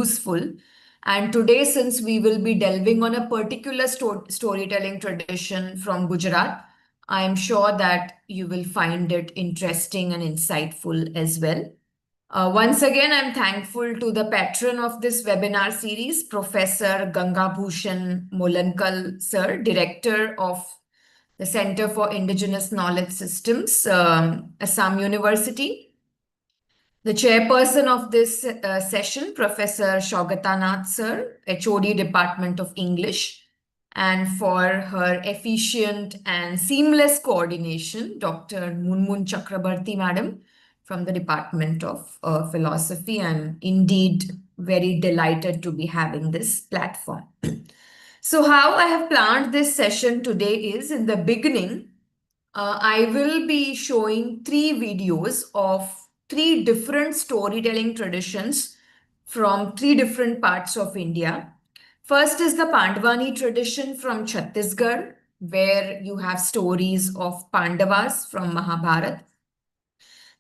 useful. And today, since we will be delving on a particular storytelling tradition from Gujarat, I am sure that you will find it interesting and insightful as well. Once again, I'm thankful to the patron of this webinar series, Professor Gangabhushan Molankal, sir, Director of the Center for Indigenous Knowledge Systems, Assam University. The chairperson of this session, Professor Saugata Nath, sir, HOD Department of English, and for her efficient and seamless coordination, Dr. Munmun Chakrabarti, madam, from the Department of Philosophy. I'm indeed very delighted to be having this platform. So how I have planned this session today is, in the beginning, I will be showing 3 videos of 3 different storytelling traditions from 3 different parts of India. First is the Pandwani tradition from Chhattisgarh, where you have stories of Pandavas from Mahabharata.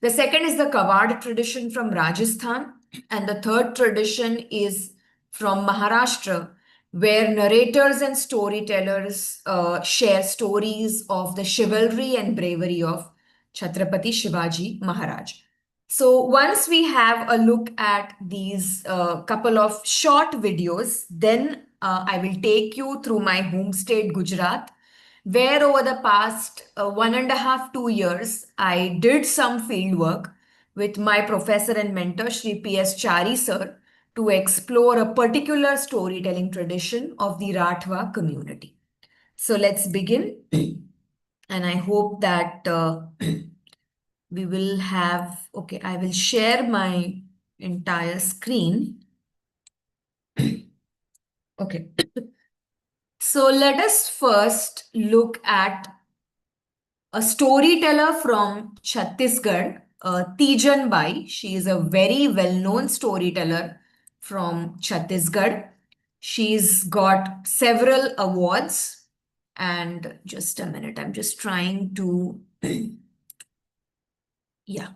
The second is the Kawad tradition from Rajasthan. And the third tradition is from Maharashtra, where narrators and storytellers share stories of the chivalry and bravery of Chhatrapati Shivaji Maharaj. So once we have a look at these couple of short videos, then I will take you through my home state, Gujarat, where over the past 1.5, 2 years, I did some field work with my professor and mentor, Shri P.S. Chari sir, to explore a particular storytelling tradition of the Rathwa community. So let's begin. And I hope that we will have, okay, I will share my entire screen. Okay. So let us first look at a storyteller from Chhattisgarh, Tijan Bai. She is a very well-known storyteller from Chhattisgarh. She's got several awards. And just a minute, I'm just trying to, yeah.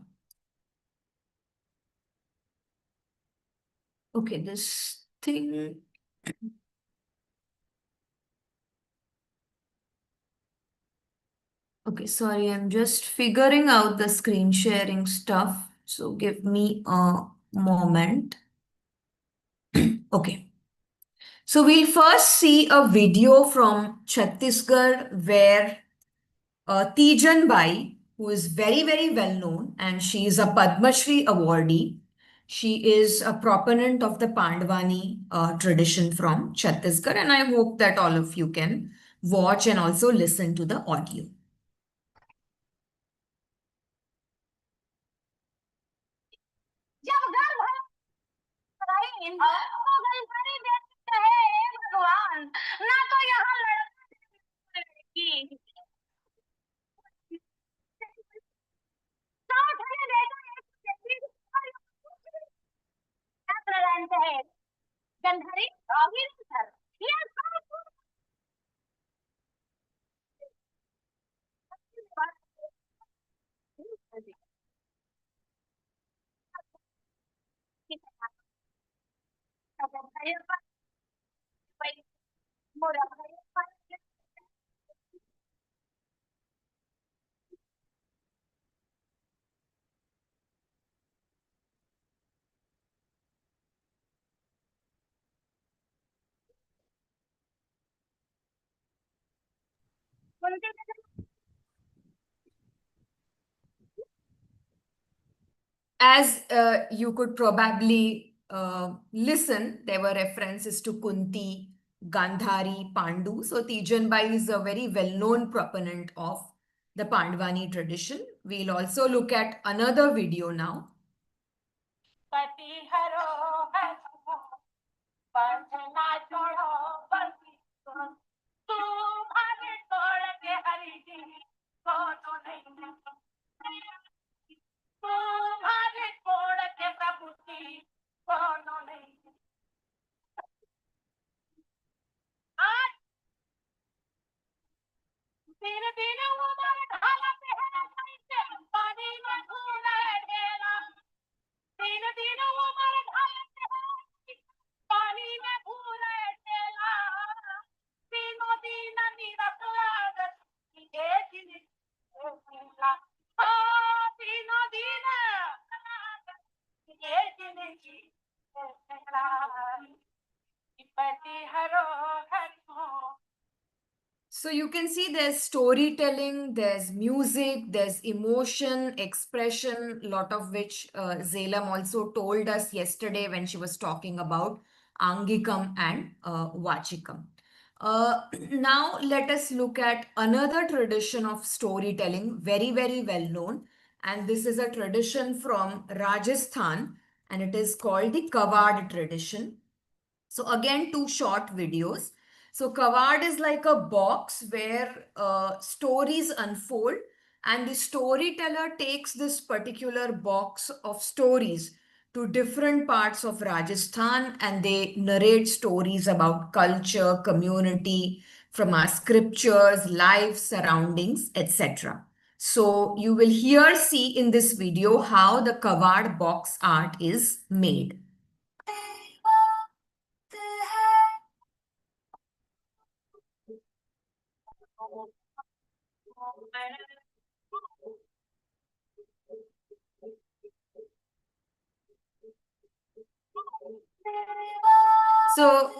Okay, this thing. Okay, sorry, I'm just figuring out the screen sharing stuff. So give me a moment. Okay. So we'll first see a video from Chhattisgarh where Tijan Bai, who is very, very well known, and she is a Padma Shri awardee. She is a proponent of the Pandwani tradition from Chhattisgarh, and I hope that all of you can watch and also listen to the audio. भगवान ना तो यहाँ लड़की Gandhari As you could probably listen, there were references to Kunti, Gandhari, Pandu. So Tijan Bai is a very well-known proponent of the Pandwani tradition. We'll also look at another video now. So you can see there's storytelling, there's music, there's emotion, expression, lot of which Zelam also told us yesterday when she was talking about Angikam and Vachikam. Now let us look at another tradition of storytelling, very, very well known. And this is a tradition from Rajasthan, and it is called the Kawad tradition. So again, two short videos. So Kawad is like a box where stories unfold, and the storyteller takes this particular box of stories to different parts of Rajasthan, and they narrate stories about culture, community, from our scriptures, life, surroundings, etc. So you will here see in this video how the Kawad box art is made. So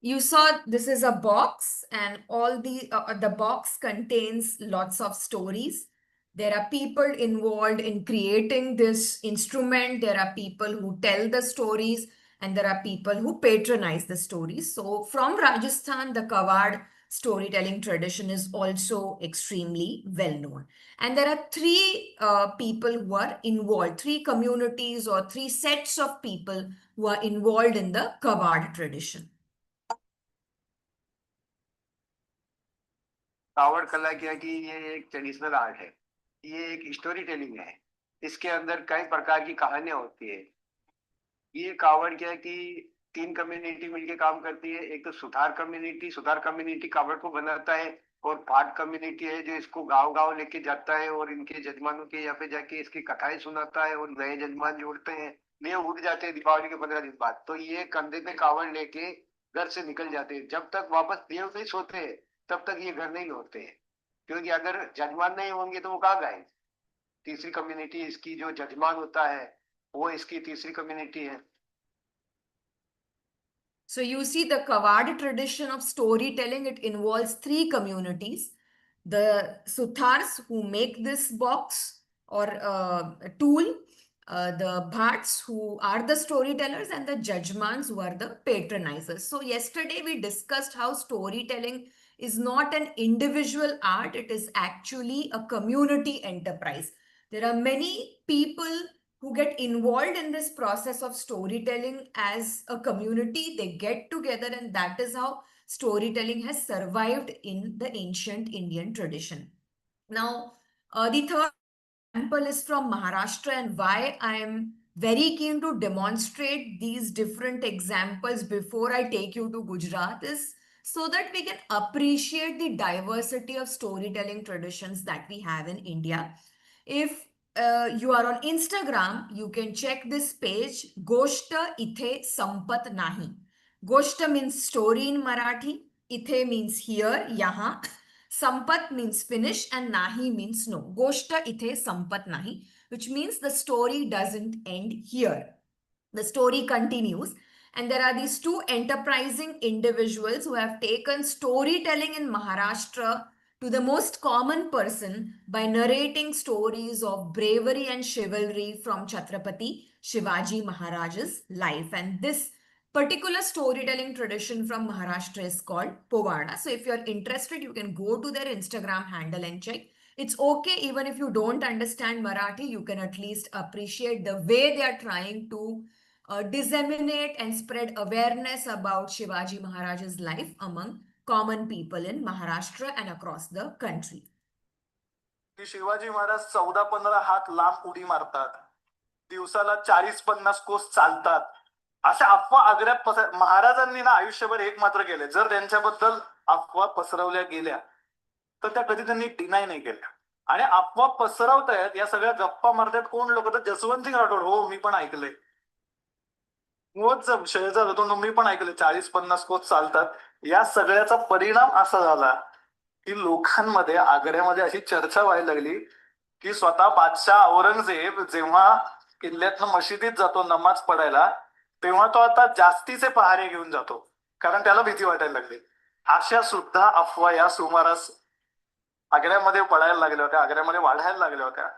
you saw this is a box, and all the box contains lots of stories. There are people involved in creating this instrument. There are people who tell the stories, and there are people who patronize the stories. So from Rajasthan, the Kawad storytelling tradition is also extremely well known. And there are three people who are involved, three communities or three sets of people who are involved in the Kawad tradition. कावड़ कला क्या कि ये एक traditional art है, ये एक story telling है। इसके अंदर कई प्रकार की कहानियां होती है। ये कावड़ क्या है कि तीन कम्युनिटी मिलके काम करती है। एक तो सुथार कम्युनिटी कावड़ को बनाता है, और भाट कम्युनिटी है जो इसको गांव गांव लेके जाता है और इनके जजमानों के यहाँ पे जाके इसकी कथाएं सुनाता है, और नए जजमान जोड़ते हैं। ये उठ जाते हैं दीपावली के 15 दिन बाद, तो ये कंधे पे कावड़ लेके घर से निकल जाते हैं। जब तक वापस देव नहीं सोते हैं तब तक ये घर नहीं लौटते हैं, क्योंकि अगर जजमान नहीं होंगे तो वो कहाँ गए। तीसरी कम्युनिटी, इसकी जो जजमान होता है वो इसकी तीसरी कम्युनिटी है। So you see the Kawad tradition of storytelling, it involves three communities. The Suthars who make this box or tool, the Bhats who are the storytellers, and the Jajmans who are the patronizers. So yesterday we discussed how storytelling is not an individual art, it is actually a community enterprise. There are many people who get involved in this process of storytelling as a community. They get together, and that is how storytelling has survived in the ancient Indian tradition. Now, the third example is from Maharashtra, and why I am very keen to demonstrate these different examples before I take you to Gujarat is so that we can appreciate the diversity of storytelling traditions that we have in India. If you are on Instagram, you can check this page, Goshta Ithe Sampat Nahi. Goshta means story in Marathi, Ithe means here, yaha. Sampat means finish, and Nahi means no. Goshta Ithe Sampat Nahi, which means the story doesn't end here. The story continues. And there are these two enterprising individuals who have taken storytelling in Maharashtra to the most common person by narrating stories of bravery and chivalry from Chhatrapati Shivaji Maharaj's life. And this particular storytelling tradition from Maharashtra is called Povada. So if you're interested, you can go to their Instagram handle and check. It's okay, even if you don't understand Marathi, you can at least appreciate the way they are trying to disseminate and spread awareness about Shivaji Maharaj's life among common people in Maharashtra and across the country. Shivaji Maharaj 14-15 हात लांब उडी मारतात, दिवसाला 40-50 कोस चालतात, अशा अफवा आग्र्यात महाराजांनी ना आयुष्यभर एक मात्र केले, जर त्यांच्याबद्दल अफवा पसरवल्या गेल्या तर त्या कधी त्यांनी डिनाय नाही केल्या. आणि अफवा पसरवतायत या सगळ्या गप्पा मारतात कोण लोक, तर जसवंत सिंग राठोड, हो मी पण ऐकलंय, शेळचा तो मी पण ऐकलंय 40-50 कोस चालतात. या सगळ्याचा परिणाम असा झाला की लोकांमध्ये आग्र्यामध्ये अशी चर्चा व्हायला लागली की स्वतः बादशाह औरंगजेब जेव्हा किल्ल्यातनं मशिदीत जातो नमाज पडायला, तेव्हा तो आता जास्तीचे पहारे घेऊन जातो, कारण त्याला भीती वाटायला लागली. अशा सुद्धा अफवा या सुमारास आग्र्यामध्ये पडायला लागल्या होत्या, आग्र्यामध्ये वाढायला लागल्या होत्या.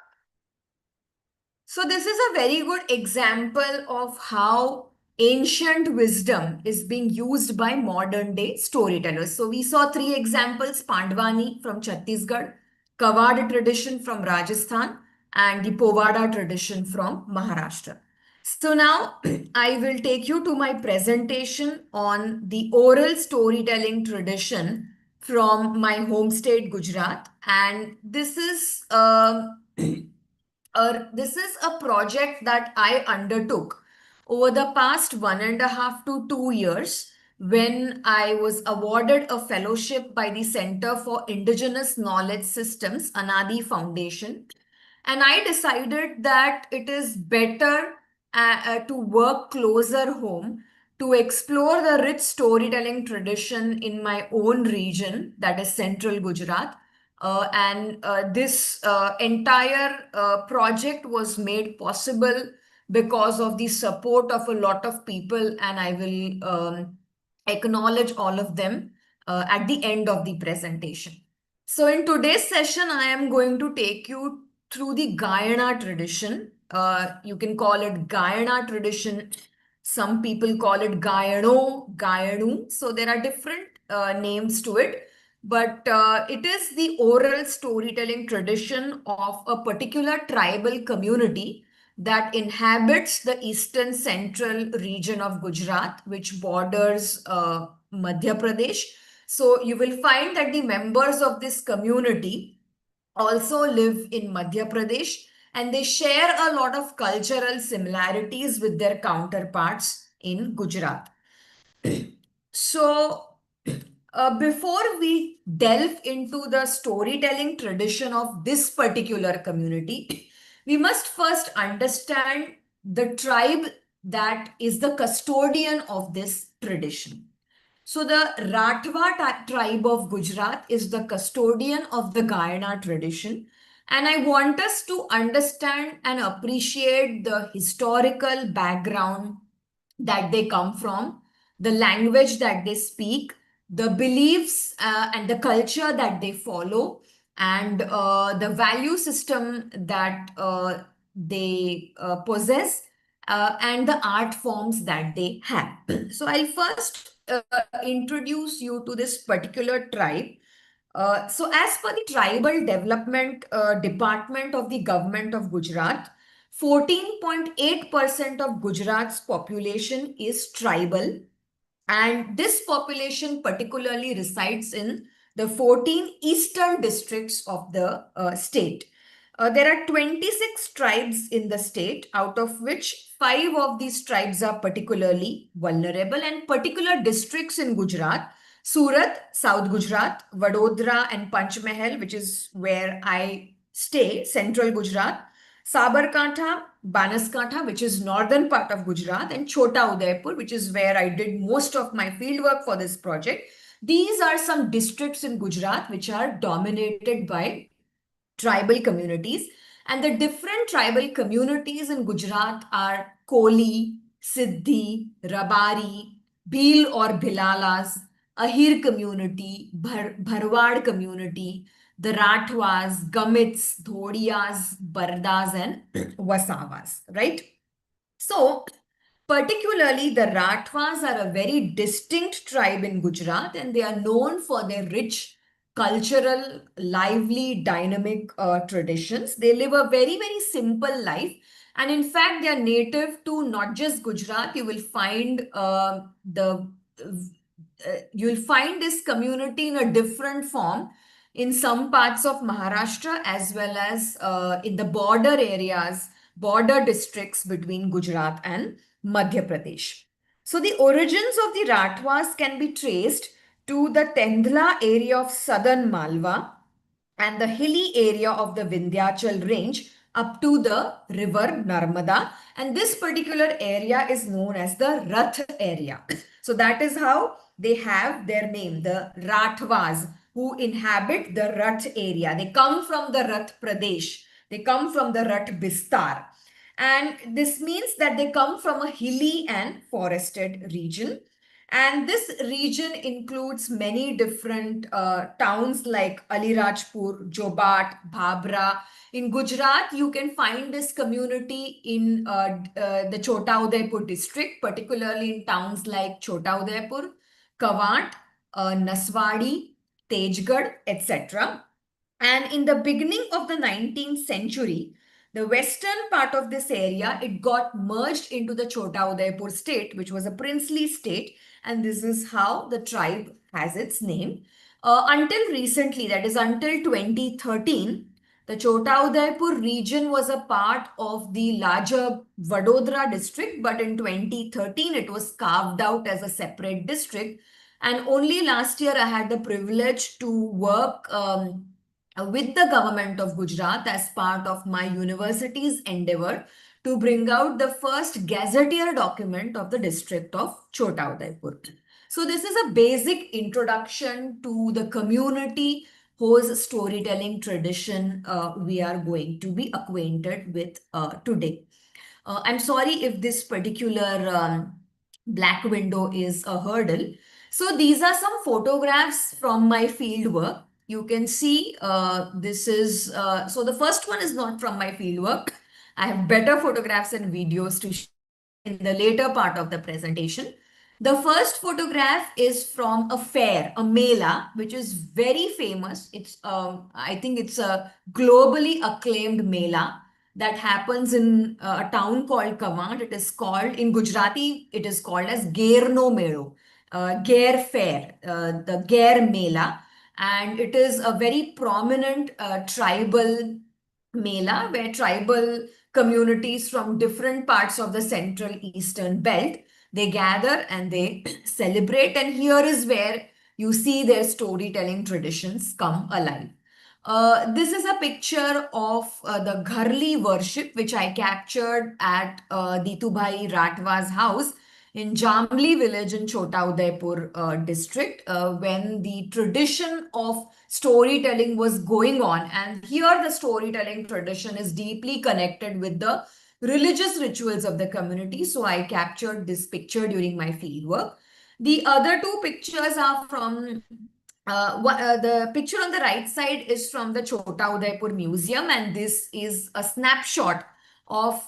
So this is a very good example of how ancient wisdom is being used by modern day storytellers. So we saw three examples: Pandwani from Chhattisgarh, Kawad tradition from Rajasthan, and the Povada tradition from Maharashtra. So now I will take you to my presentation on the oral storytelling tradition from my home state Gujarat, and this is this is a project that I undertook over the past 1.5 to 2 years when I was awarded a fellowship by the Center for Indigenous Knowledge Systems, Anadi Foundation. And I decided that it is better to work closer home to explore the rich storytelling tradition in my own region, that is central Gujarat. And this entire project was made possible because of the support of a lot of people, and I will acknowledge all of them at the end of the presentation. So in today's session, I am going to take you through the Gayana tradition. You can call it Gayana tradition. Some people call it Gayano, Gayanu. So there are different names to it. But it is the oral storytelling tradition of a particular tribal community that inhabits the eastern central region of Gujarat, which borders Madhya Pradesh. So you will find that the members of this community also live in Madhya Pradesh, and they share a lot of cultural similarities with their counterparts in Gujarat. So, before we delve into the storytelling tradition of this particular community, we must first understand the tribe that is the custodian of this tradition. So the Rathwa tribe of Gujarat is the custodian of the Gayana tradition. And I want us to understand and appreciate the historical background that they come from, the language that they speak, the beliefs and the culture that they follow, and the value system that they possess, and the art forms that they have. So I'll first introduce you to this particular tribe. So as per the Tribal Development Department of the Government of Gujarat, 14.8% of Gujarat's population is tribal, and this population particularly resides in the 14 eastern districts of the state. There are 26 tribes in the state, out of which 5 of these tribes are particularly vulnerable, and particular districts in Gujarat: Surat, South Gujarat, Vadodara, and Panchmahal, which is where I stay, central Gujarat, Sabarkantha, Banaskantha, which is northern part of Gujarat, and Chota Udaipur, which is where I did most of my fieldwork for this project. These are some districts in Gujarat which are dominated by tribal communities. And the different tribal communities in Gujarat are Koli, Siddhi, Rabari, Bhil or Bhilalas, Ahir community, Bharwad community, the Rathwas, Gamits, Dhodiyas, Bardas, and Wasavas, right? So, particularly, the Rathwas are a very distinct tribe in Gujarat, and they are known for their rich cultural, lively, dynamic traditions. They live a very, very simple life. And in fact, they are native to not just Gujarat. You will find you'll find this community in a different form in some parts of Maharashtra, as well as in the border areas, border districts between Gujarat and Madhya Pradesh. So the origins of the Rathwas can be traced to the Tendla area of southern Malwa and the hilly area of the Vindhyachal range up to the river Narmada. And this particular area is known as the Rath area. So that is how they have their name, the Rathwas, who inhabit the Rath area. They come from the Rath Pradesh. They come from the Rath Bistar. And this means that they come from a hilly and forested region. And this region includes many different towns like Alirajpur, Jobat, Bhabra. In Gujarat, you can find this community in the Chota Udaipur district, particularly in towns like Chota Udaipur, Kawant, Naswadi, Tejgarh, etc. And in the beginning of the 19th century, the western part of this area, it got merged into the Chota Udaipur state, which was a princely state. And this is how the tribe has its name. Until recently, that is until 2013, the Chota Udaipur region was a part of the larger Vadodara district, but in 2013, it was carved out as a separate district. And only last year, I had the privilege to work with the government of Gujarat as part of my university's endeavor to bring out the first gazetteer document of the district of Chota Udaipur. So this is a basic introduction to the community whose storytelling tradition we are going to be acquainted with today. I'm sorry if this particular black window is a hurdle. So these are some photographs from my field work. You can see this is, so the first one is not from my field work. I have better photographs and videos to share in the later part of the presentation. The first photograph is from a fair, a mela, which is very famous. It's, I think it's a globally acclaimed mela that happens in a town called Kawant. It is called, in Gujarati, it is called as Gairno Melo, Gair Fair, the Gair Mela. And it is a very prominent tribal mela where tribal communities from different parts of the central eastern belt, they gather and they celebrate. And here is where you see their storytelling traditions come alive. This is a picture of the Gharli worship, which I captured at Ditubhai Rathwas house in Jamli village in Chota Udaipur district, when the tradition of storytelling was going on. And here the storytelling tradition is deeply connected with the religious rituals of the community. So I captured this picture during my field work. The other two pictures are from the picture on the right side is from the Chota Udaipur Museum, and this is a snapshot of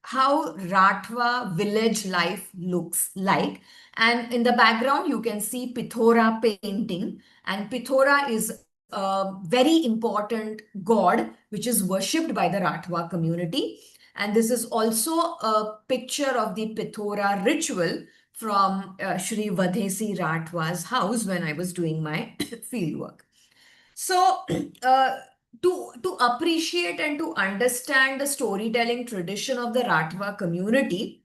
how Rathwa village life looks like. And in the background, you can see Pithora painting, and Pithora is a very important god which is worshipped by the Rathwa community. And this is also a picture of the Pithora ritual from Shri Vadhesi Rathwa's house when I was doing my field work. So, to appreciate and to understand the storytelling tradition of the Rathwa community,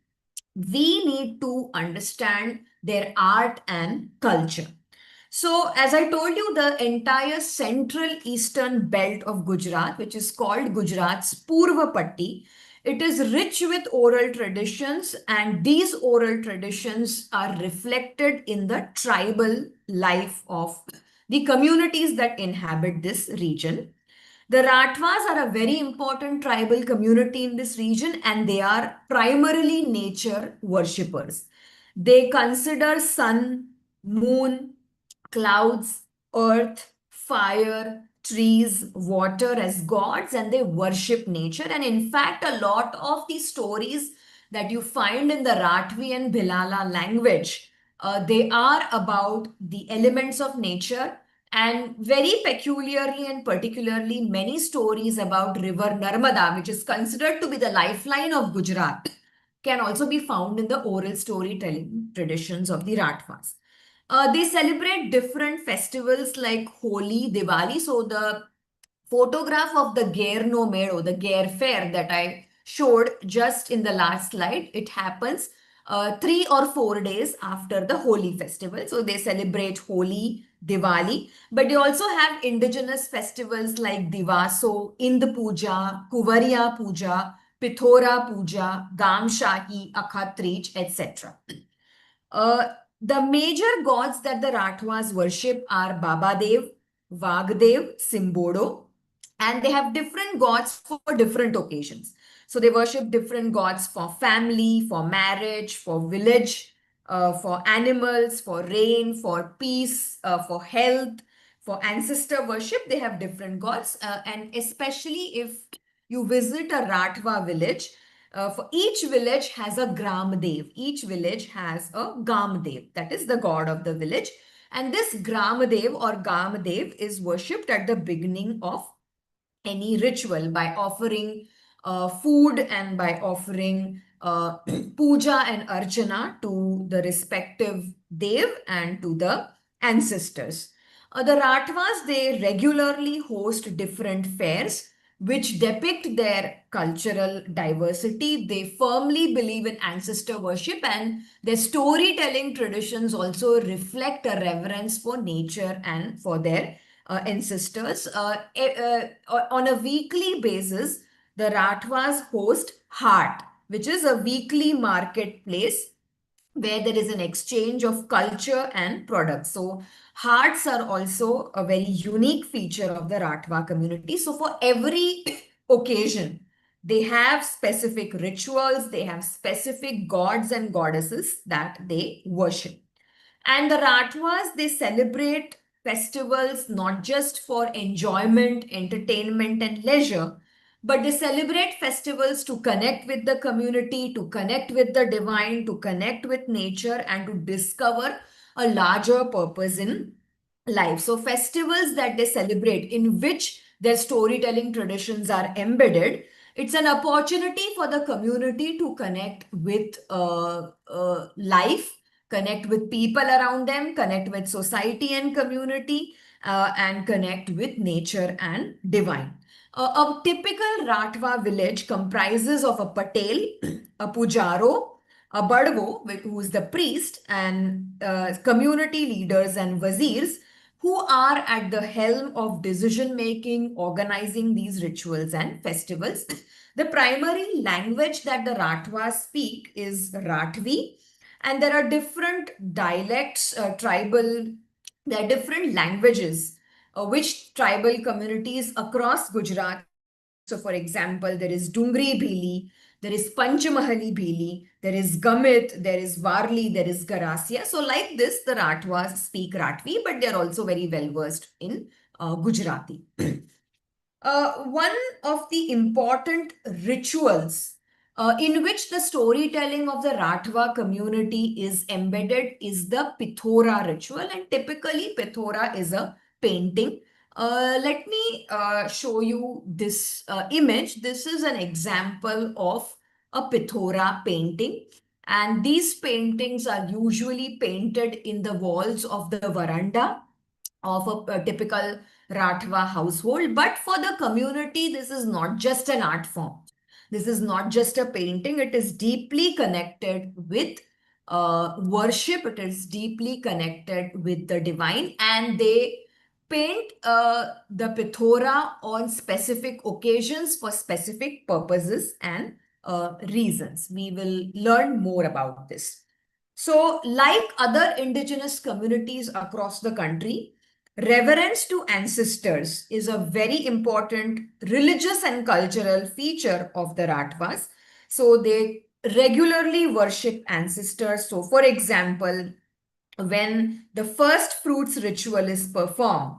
we need to understand their art and culture. So, as I told you, the entire central eastern belt of Gujarat, which is called Gujarat's Purva Patti, it is rich with oral traditions, and these oral traditions are reflected in the tribal life of the communities that inhabit this region. The Rathwas are a very important tribal community in this region, and they are primarily nature worshippers. They consider sun, moon, clouds, earth, fire, trees, water as gods, and they worship nature. And in fact, a lot of the stories that you find in the Rathwi and Bhilala language, they are about the elements of nature. And very peculiarly and particularly, many stories about river Narmada, which is considered to be the lifeline of Gujarat, can also be found in the oral storytelling traditions of the Rathwas. They celebrate different festivals like Holi, Diwali. So the photograph of the Gairno Melo, the Gair Fair that I showed just in the last slide, it happens 3 or 4 days after the Holi festival. So they celebrate Holi, Diwali, but they also have indigenous festivals like Divaso, Ind Puja, Kuvariya Puja, Pithora Puja, Gam Shahi, Akhatrich, etc. The major gods that the Rathwas worship are Babadev, Vagdev, Simbodo, and they have different gods for different occasions. So they worship different gods for family, for marriage, for village for animals, for rain, for peace, for health, for ancestor worship. They have different gods. And especially if you visit a Rathwa village, for each village has a Gram Dev. Each village has a Gam Dev, that is the god of the village. And this Gram Dev or Gam Dev is worshipped at the beginning of any ritual by offering food and by offering puja and archana to the respective dev and to the ancestors. The Rathwas, they regularly host different fairs which depict their cultural diversity. They firmly believe in ancestor worship, and their storytelling traditions also reflect a reverence for nature and for their ancestors. On a weekly basis, the Rathwas host Haat, which is a weekly marketplace where there is an exchange of culture and products. So hearts are also a very unique feature of the Rathwa community. So for every occasion, they have specific rituals, they have specific gods and goddesses that they worship. And the Rathwas, they celebrate festivals not just for enjoyment, entertainment, and leisure, but they celebrate festivals to connect with the community, to connect with the divine, to connect with nature, and to discover a larger purpose in life. So, festivals that they celebrate, in which their storytelling traditions are embedded, it's an opportunity for the community to connect with life, connect with people around them, connect with society and community, and connect with nature and divine. A typical Rathwa village comprises of a patel, a pujaro, a badvo, who is the priest, and community leaders and wazirs who are at the helm of decision making, organizing these rituals and festivals. The primary language that the Rathwas speak is Rathvi, and there are different dialects, there are different languages which tribal communities across Gujarat speak. So, for example, there is Dungri Bhili, there is Panchamahali Bhili, there is Gamit, there is Varli, there is Garasia. So, like this, the Rathwas speak Rathvi, but they are also very well versed in Gujarati. One of the important rituals in which the storytelling of the Rathwa community is embedded is the Pithora ritual, and typically Pithora is a painting. Let me show you this image. This is an example of a Pithora painting, and these paintings are usually painted in the walls of the veranda of a typical Rathwa household. But for the community, this is not just an art form. This is not just a painting. It is deeply connected with worship. It is deeply connected with the divine. And they paint the Pithora on specific occasions for specific purposes and reasons. We will learn more about this. So, like other indigenous communities across the country, reverence to ancestors is a very important religious and cultural feature of the Rathwas. So they regularly worship ancestors. So, for example, when the first fruits ritual is performed,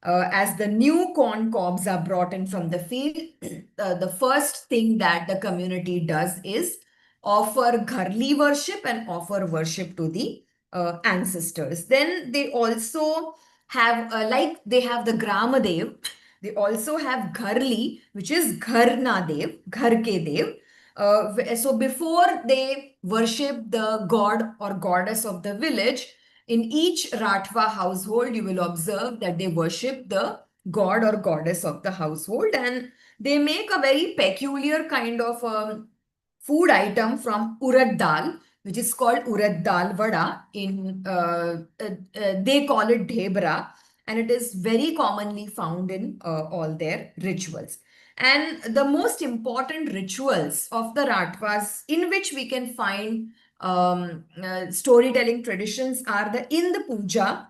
as the new corn cobs are brought in from the field, the first thing that the community does is offer gharli worship and offer worship to the ancestors. Then they also have, like they have the Gramadev, they also have Gharli, which is Gharna Dev, Gharke Dev. So before they worship the god or goddess of the village, in each Rathwa household, you will observe that they worship the god or goddess of the household, and they make a very peculiar kind of food item from urad dal, which is called urad dal vada. They call it dhebra, and it is very commonly found in all their rituals. And the most important rituals of the Rathwas in which we can find storytelling traditions are the Ind Puja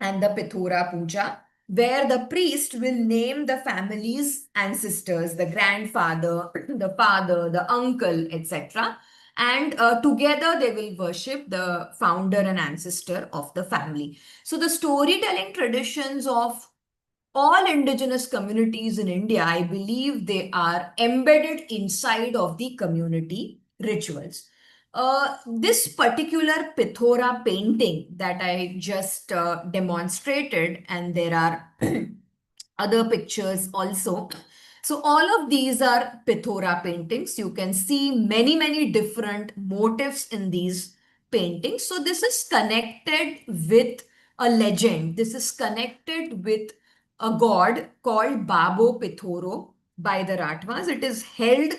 and the Pithora Puja, where the priest will name the family's ancestors, the grandfather, the father, the uncle, etc. and together they will worship the founder and ancestor of the family. So the storytelling traditions of all indigenous communities in India, I believe they are embedded inside of the community rituals. This particular Pithora painting that I just demonstrated, and there are other pictures also. So all of these are Pithora paintings. You can see many, many different motifs in these paintings. So this is connected with a legend. This is connected with a god called Babo Pithoro by the Rathwas. It is held,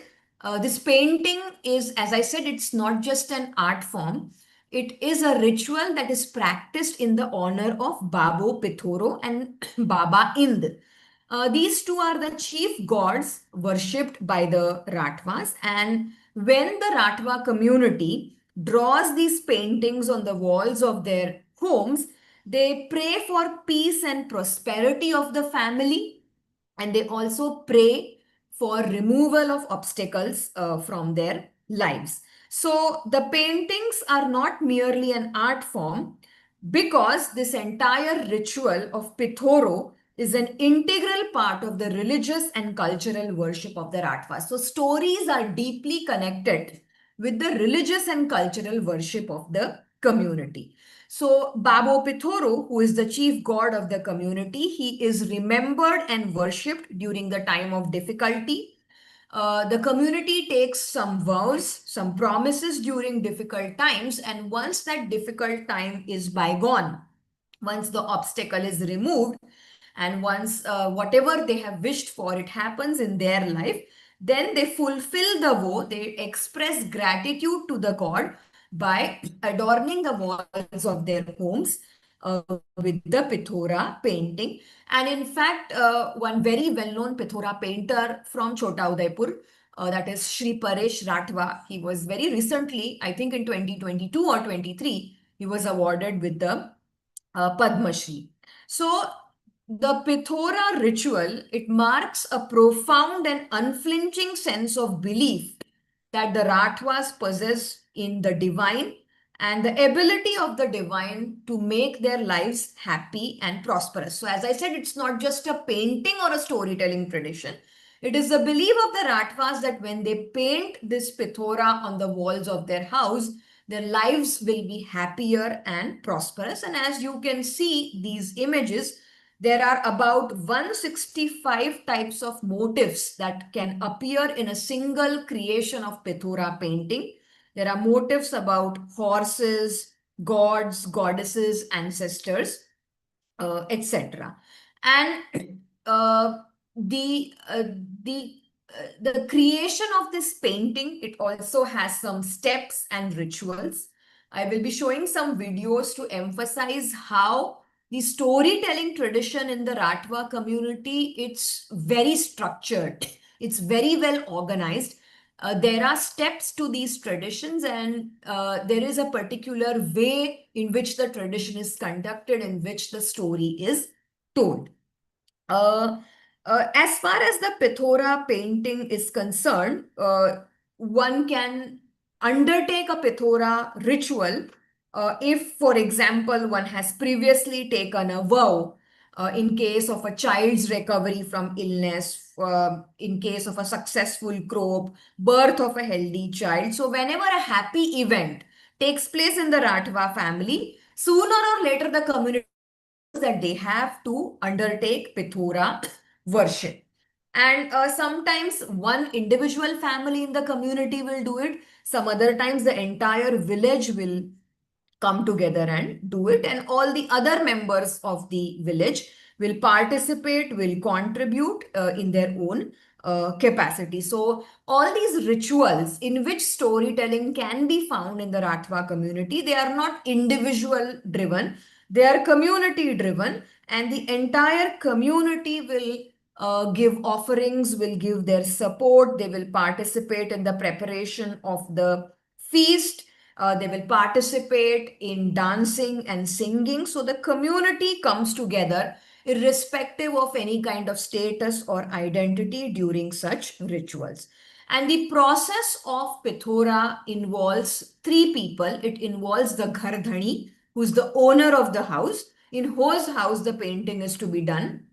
this painting is, as I said, it's not just an art form. It is a ritual that is practiced in the honor of Babo Pithoro and Baba Ind. These two are the chief gods worshipped by the Rathwas. And when the Rathwa community draws these paintings on the walls of their homes, they pray for peace and prosperity of the family, and they also pray for removal of obstacles from their lives. So the paintings are not merely an art form, because this entire ritual of Pithoro is an integral part of the religious and cultural worship of the Rathwas. So stories are deeply connected with the religious and cultural worship of the community. So Babo Pithoro, who is the chief god of the community, he is remembered and worshipped during the time of difficulty. The community takes some vows, some promises during difficult times, and once that difficult time is bygone, once the obstacle is removed, and once whatever they have wished for, it happens in their life, then they fulfill the vow. They express gratitude to the god by adorning the walls of their homes with the Pithora painting. And in fact, one very well-known Pithora painter from Chota Udaipur, that is Shri Paresh Rathwa, he was very recently, I think in 2022 or 23, he was awarded with the Padma Shri. So the Pithora ritual, it marks a profound and unflinching sense of belief that the Rathwas possess in the divine and the ability of the divine to make their lives happy and prosperous. So as I said, it's not just a painting or a storytelling tradition. It is the belief of the Rathwas that when they paint this Pithora on the walls of their house, their lives will be happier and prosperous. And as you can see these images, there are about 165 types of motifs that can appear in a single creation of Pithora painting. There are motifs about horses, gods, goddesses, ancestors, etc. And the uh, the the creation of this painting, it also has some steps and rituals. I will be showing some videos to emphasize how the storytelling tradition in the Rathwa community, it's very structured. It's very well organized. There are steps to these traditions, and there is a particular way in which the tradition is conducted, in which the story is told. Uh, as far as the Pithora painting is concerned, one can undertake a Pithora ritual if, for example, one has previously taken a vow in case of a child's recovery from illness, in case of a successful crop, birth of a healthy child. So whenever a happy event takes place in the Rathwa family, sooner or later the community that they have to undertake Pithora worship. And sometimes one individual family in the community will do it. Some other times the entire village will come together and do it, and all the other members of the village will participate, will contribute in their own capacity. So all these rituals in which storytelling can be found in the Rathwa community, they are not individual driven, they are community driven, and the entire community will give offerings, will give their support, they will participate in the preparation of the feast, they will participate in dancing and singing. So the community comes together irrespective of any kind of status or identity during such rituals. And the process of Pithora involves three people. It involves the Ghardhani, who's the owner of the house, in whose house the painting is to be done,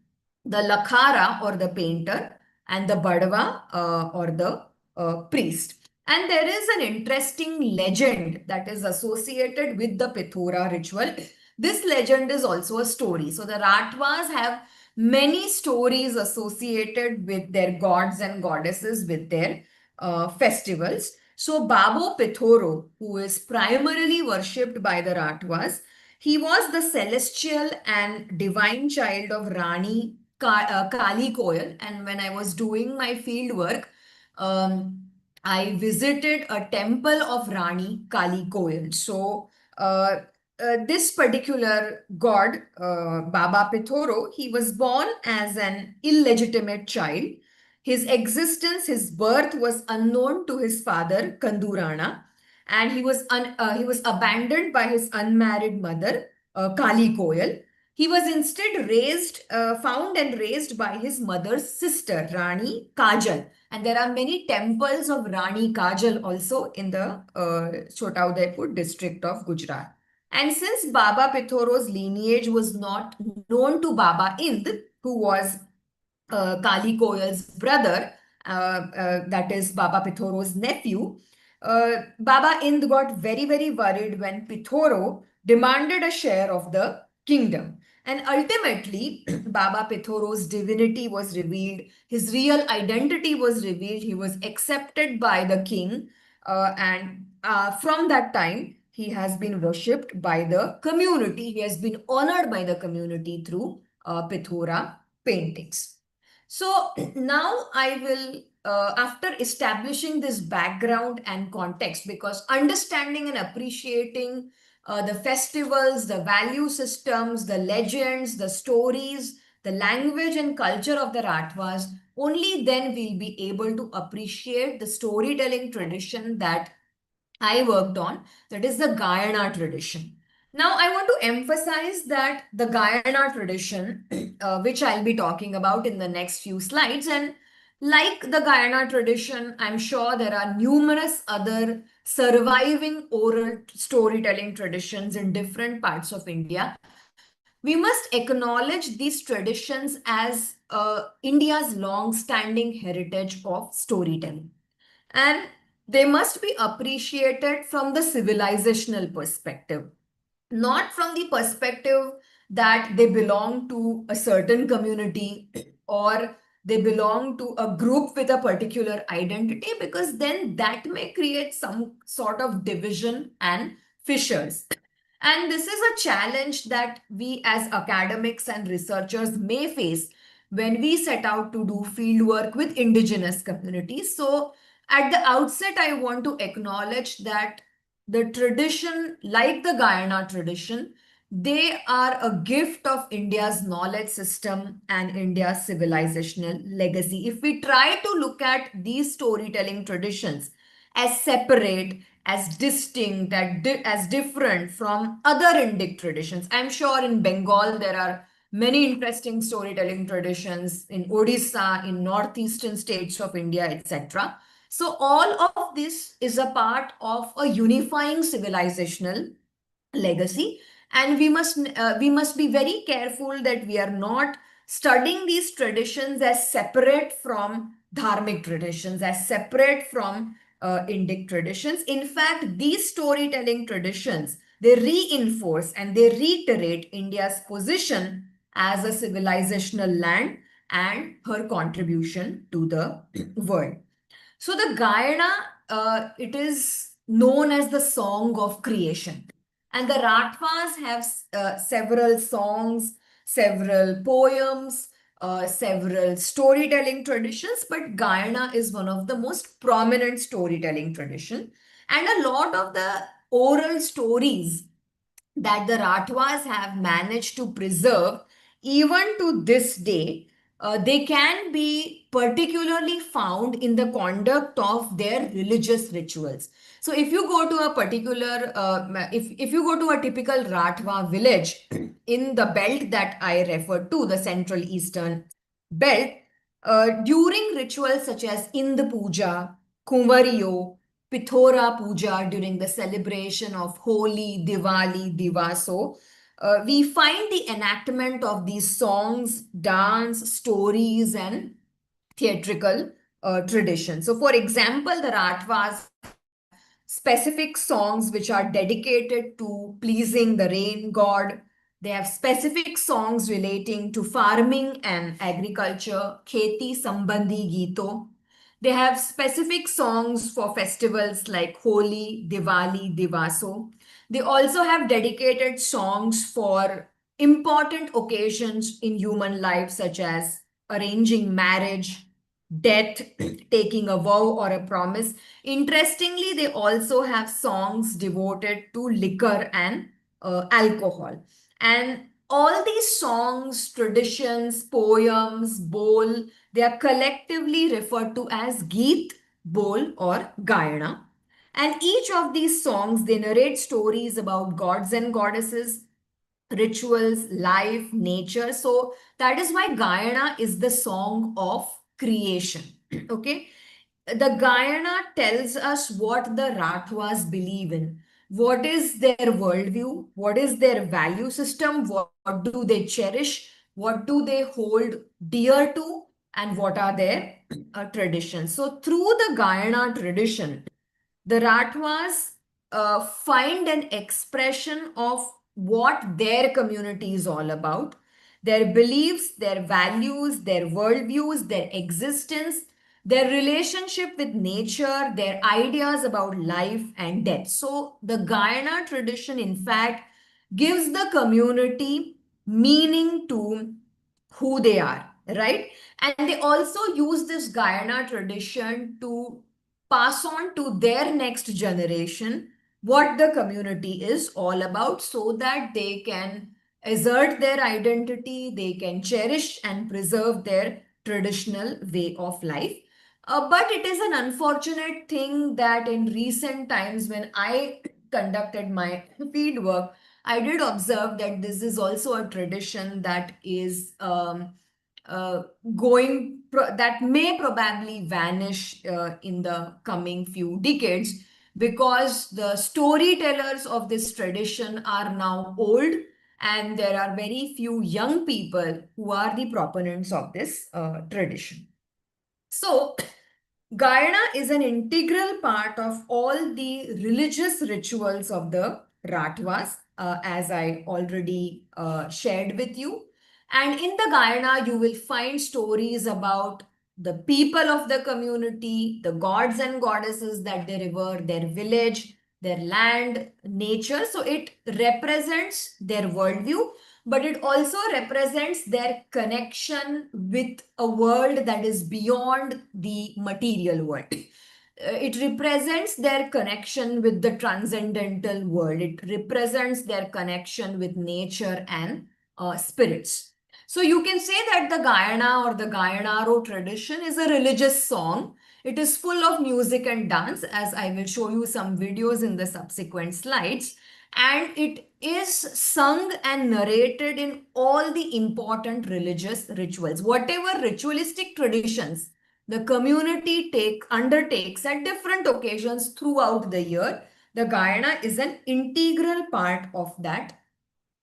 the Lakhara or the painter, and the Badwa or the priest. And there is an interesting legend that is associated with the Pithora ritual. This legend is also a story. So the Rathwas have many stories associated with their gods and goddesses, with their festivals. So Babo Pithoro, who is primarily worshipped by the Rathwas, he was the celestial and divine child of Rani Kali Koyal. And when I was doing my field work, I visited a temple of Rani Kali Koyal. So this particular god, Baba Pithoro, he was born as an illegitimate child. His existence, his birth was unknown to his father, Kandurana, and he was abandoned by his unmarried mother, Kali Koyal. He was instead found and raised by his mother's sister, Rani Kajal. And there are many temples of Rani Kajal also in the Chota Udaipur district of Gujarat. And since Baba Pithoro's lineage was not known to Baba Ind, who was Kali Koyal's brother, that is Baba Pithoro's nephew, Baba Ind got very, very worried when Pithoro demanded a share of the kingdom. And ultimately, Baba Pithoro's divinity was revealed, his real identity was revealed, he was accepted by the king, and from that time, he has been worshipped by the community, he has been honored by the community through Pithora paintings. So now I will, after establishing this background and context, because understanding and appreciating the festivals, the value systems, the legends, the stories, the language and culture of the Rathwas, only then we'll be able to appreciate the storytelling tradition that I worked on, that is the Gayana tradition. Now, I want to emphasize that the Gayana tradition, which I'll be talking about in the next few slides, and like the Gayana tradition, I'm sure there are numerous other surviving oral storytelling traditions in different parts of India. We must acknowledge these traditions as India's long-standing heritage of storytelling. And they must be appreciated from the civilizational perspective, not from the perspective that they belong to a certain community or they belong to a group with a particular identity, because then that may create some sort of division and fissures. And this is a challenge that we as academics and researchers may face when we set out to do field work with indigenous communities. So at the outset, I want to acknowledge that the tradition, like the Guyana tradition, they are a gift of India's knowledge system and India's civilizational legacy. If we try to look at these storytelling traditions as separate, as distinct, as different from other Indic traditions, I'm sure in Bengal there are many interesting storytelling traditions, in Odisha, in northeastern states of India, etc. So all of this is a part of a unifying civilizational legacy, and we must be very careful that we are not studying these traditions as separate from dharmic traditions, as separate from Indic traditions. In fact, these storytelling traditions, they reinforce and they reiterate India's position as a civilizational land and her contribution to the world. So the Gayana, it is known as the song of creation. And the Rathwas have several songs, several poems, several storytelling traditions, but Gayana is one of the most prominent storytelling tradition. And a lot of the oral stories that the Rathwas have managed to preserve, even to this day, they can be particularly found in the conduct of their religious rituals. So if you go to a particular, if you go to a typical Rathwa village in the belt that I referred to, the Central Eastern belt, during rituals such as Ind Puja, Kumariyo, Pithora Puja during the celebration of Holi, Diwali, Divaso. We find the enactment of these songs, dance, stories, and theatrical traditions. So, for example, the Rathwas specific songs which are dedicated to pleasing the rain god. They have specific songs relating to farming and agriculture, kheti sambandhi geeto. They have specific songs for festivals like Holi, Diwali, Divaso. They also have dedicated songs for important occasions in human life, such as arranging marriage, death, taking a vow or a promise. Interestingly, they also have songs devoted to liquor and alcohol. And all these songs, traditions, poems, bol, they are collectively referred to as Geet, Bol, or Gayana. And each of these songs, they narrate stories about gods and goddesses, rituals, life, nature. So that is why Gayana is the song of creation. Okay. The Gayana tells us what the Rathwas believe in. What is their worldview? What is their value system? What do they cherish? What do they hold dear to? And what are their traditions? So, through the Gayana tradition, the Rathwas find an expression of what their community is all about, their beliefs, their values, their worldviews, their existence, their relationship with nature, their ideas about life and death. So, the Gayana tradition, in fact, gives the community meaning to who they are, right? And they also use this Gayana tradition to pass on to their next generation what the community is all about so that they can assert their identity, they can cherish and preserve their traditional way of life. But it is an unfortunate thing that in recent times, when I conducted my field work, I did observe that this is also a tradition that is uh, that may probably vanish in the coming few decades because the storytellers of this tradition are now old and there are very few young people who are the proponents of this tradition. So, Gayana is an integral part of all the religious rituals of the Rathwas, as I already shared with you. And in the Gayana, you will find stories about the people of the community, the gods and goddesses that they revere, their village, their land, nature. So it represents their worldview, but it also represents their connection with a world that is beyond the material world. It represents their connection with the transcendental world. It represents their connection with nature and spirits. So you can say that the Gayana or the Gayanaro tradition is a religious song. It is full of music and dance, as I will show you some videos in the subsequent slides. And it is sung and narrated in all the important religious rituals. Whatever ritualistic traditions the community undertakes at different occasions throughout the year, the Gayana is an integral part of that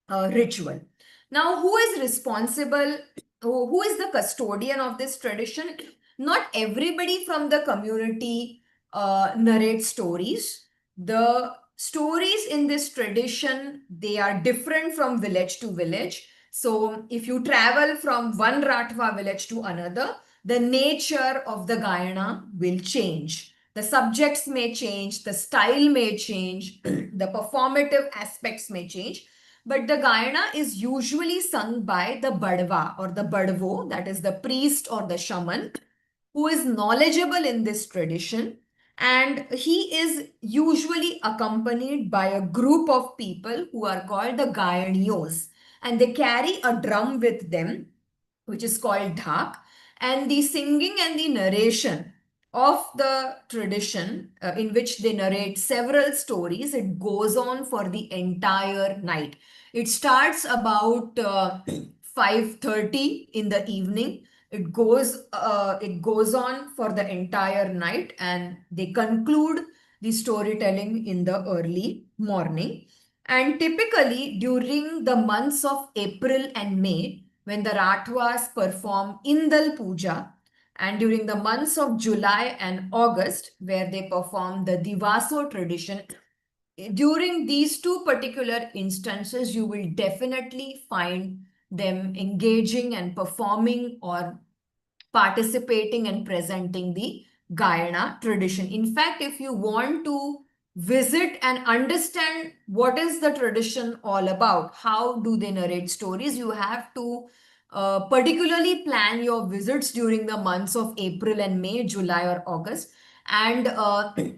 ritual. Now, who is responsible? Who is the custodian of this tradition? Not everybody from the community narrates stories. The stories in this tradition, they are different from village to village. So, if you travel from one Rathwa village to another, the nature of the Gayana will change. The subjects may change, the style may change, the performative aspects may change. But the Gayana is usually sung by the Badwa or the Badvo, that is the priest or the shaman, who is knowledgeable in this tradition. And he is usually accompanied by a group of people who are called the Gayanios. And they carry a drum with them, which is called dhak. And the singing and the narration of the tradition, in which they narrate several stories, it goes on for the entire night. It starts about 5:30 in the evening. It goes on for the entire night, and they conclude the storytelling in the early morning. And typically during the months of April and May, when the Rathwas perform Indal Puja, and during the months of July and August, where they perform the Divaso tradition, during these two particular instances, you will definitely find them engaging and performing or participating and presenting the Gayana tradition. In fact, if you want to visit and understand what is the tradition all about, how do they narrate stories, you have to particularly plan your visits during the months of April and May, July or August. And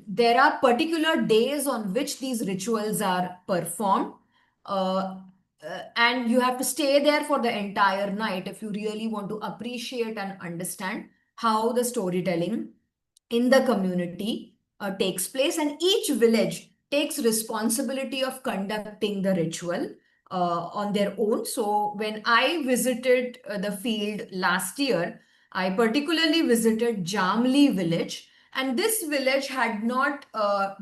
there are particular days on which these rituals are performed. And you have to stay there for the entire night if you really want to appreciate and understand how the storytelling in the community takes place, and each village takes responsibility of conducting the ritual on their own. So when I visited the field last year, I particularly visited Jamli village, and this village had not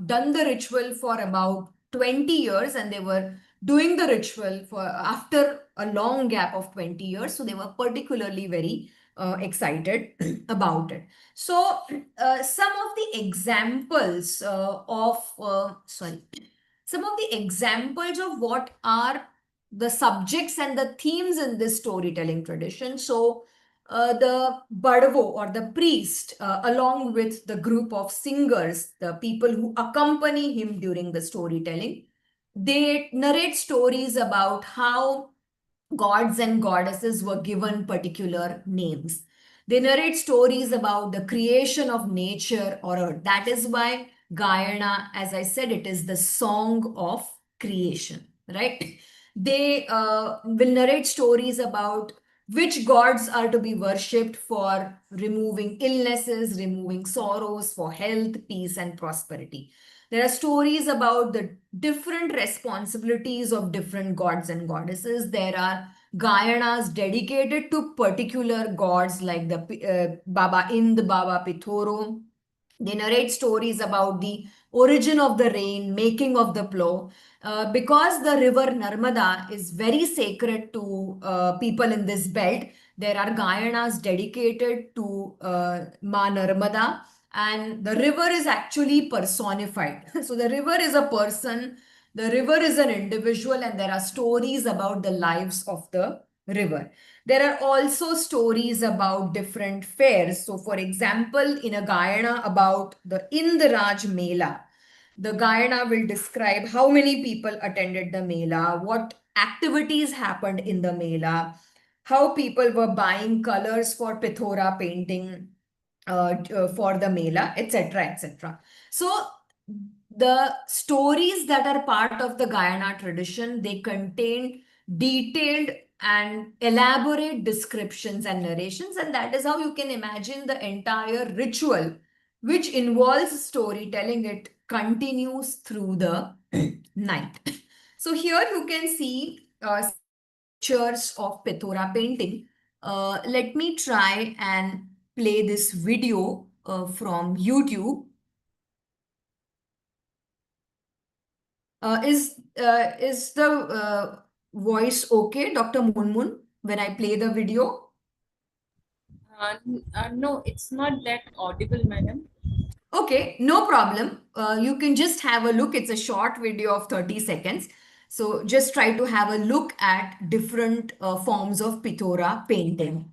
done the ritual for about 20 years, and they were doing the ritual for after a long gap of 20 years. So they were particularly very excited about it. So some of the examples some of the examples of what are the subjects and the themes in this storytelling tradition. So the Badavo or the priest, along with the group of singers, the people who accompany him during the storytelling, they narrate stories about how gods and goddesses were given particular names. They narrate stories about the creation of nature or earth. That is why Gayana, as I said, it is the song of creation, right? They will narrate stories about which gods are to be worshipped for removing illnesses, removing sorrows, for health, peace, and prosperity. There are stories about the different responsibilities of different gods and goddesses. There are Gayanas dedicated to particular gods like the Baba Ind, Baba Pithoro. They narrate stories about the origin of the rain, making of the plow. Because the river Narmada is very sacred to people in this belt, there are Gayanas dedicated to Ma Narmada, and the river is actually personified. So the river is a person, the river is an individual, and there are stories about the lives of the river. There are also stories about different fairs. So, for example, in a Gayana about the Indraj Mela, the Gayana will describe how many people attended the Mela, what activities happened in the Mela, how people were buying colors for Pithora painting for the Mela, etc., etc. So, the stories that are part of the Gayana tradition, they contain detailed and elaborate descriptions and narrations, and that is how you can imagine the entire ritual, which involves storytelling. It continues through the night. So here you can see pictures of Pithora painting. Let me try and play this video from YouTube. Is the voice okay, Dr. Munmun, when I play the video? No, it's not that audible, madam. Okay, no problem. You can just have a look. It's a short video of 30 seconds. So just try to have a look at different forms of Pithora painting.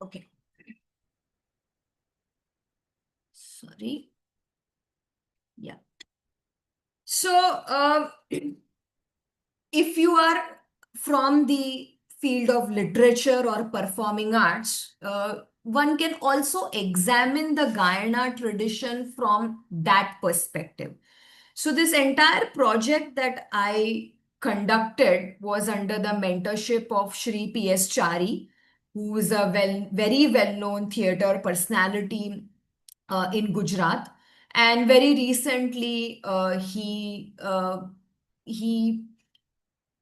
Okay. Sorry. Yeah. So, if you are from the field of literature or performing arts, one can also examine the Gayana tradition from that perspective. So this entire project that I conducted was under the mentorship of Shri P.S. Chari, who is a very well-known theatre personality in Gujarat. And very recently, he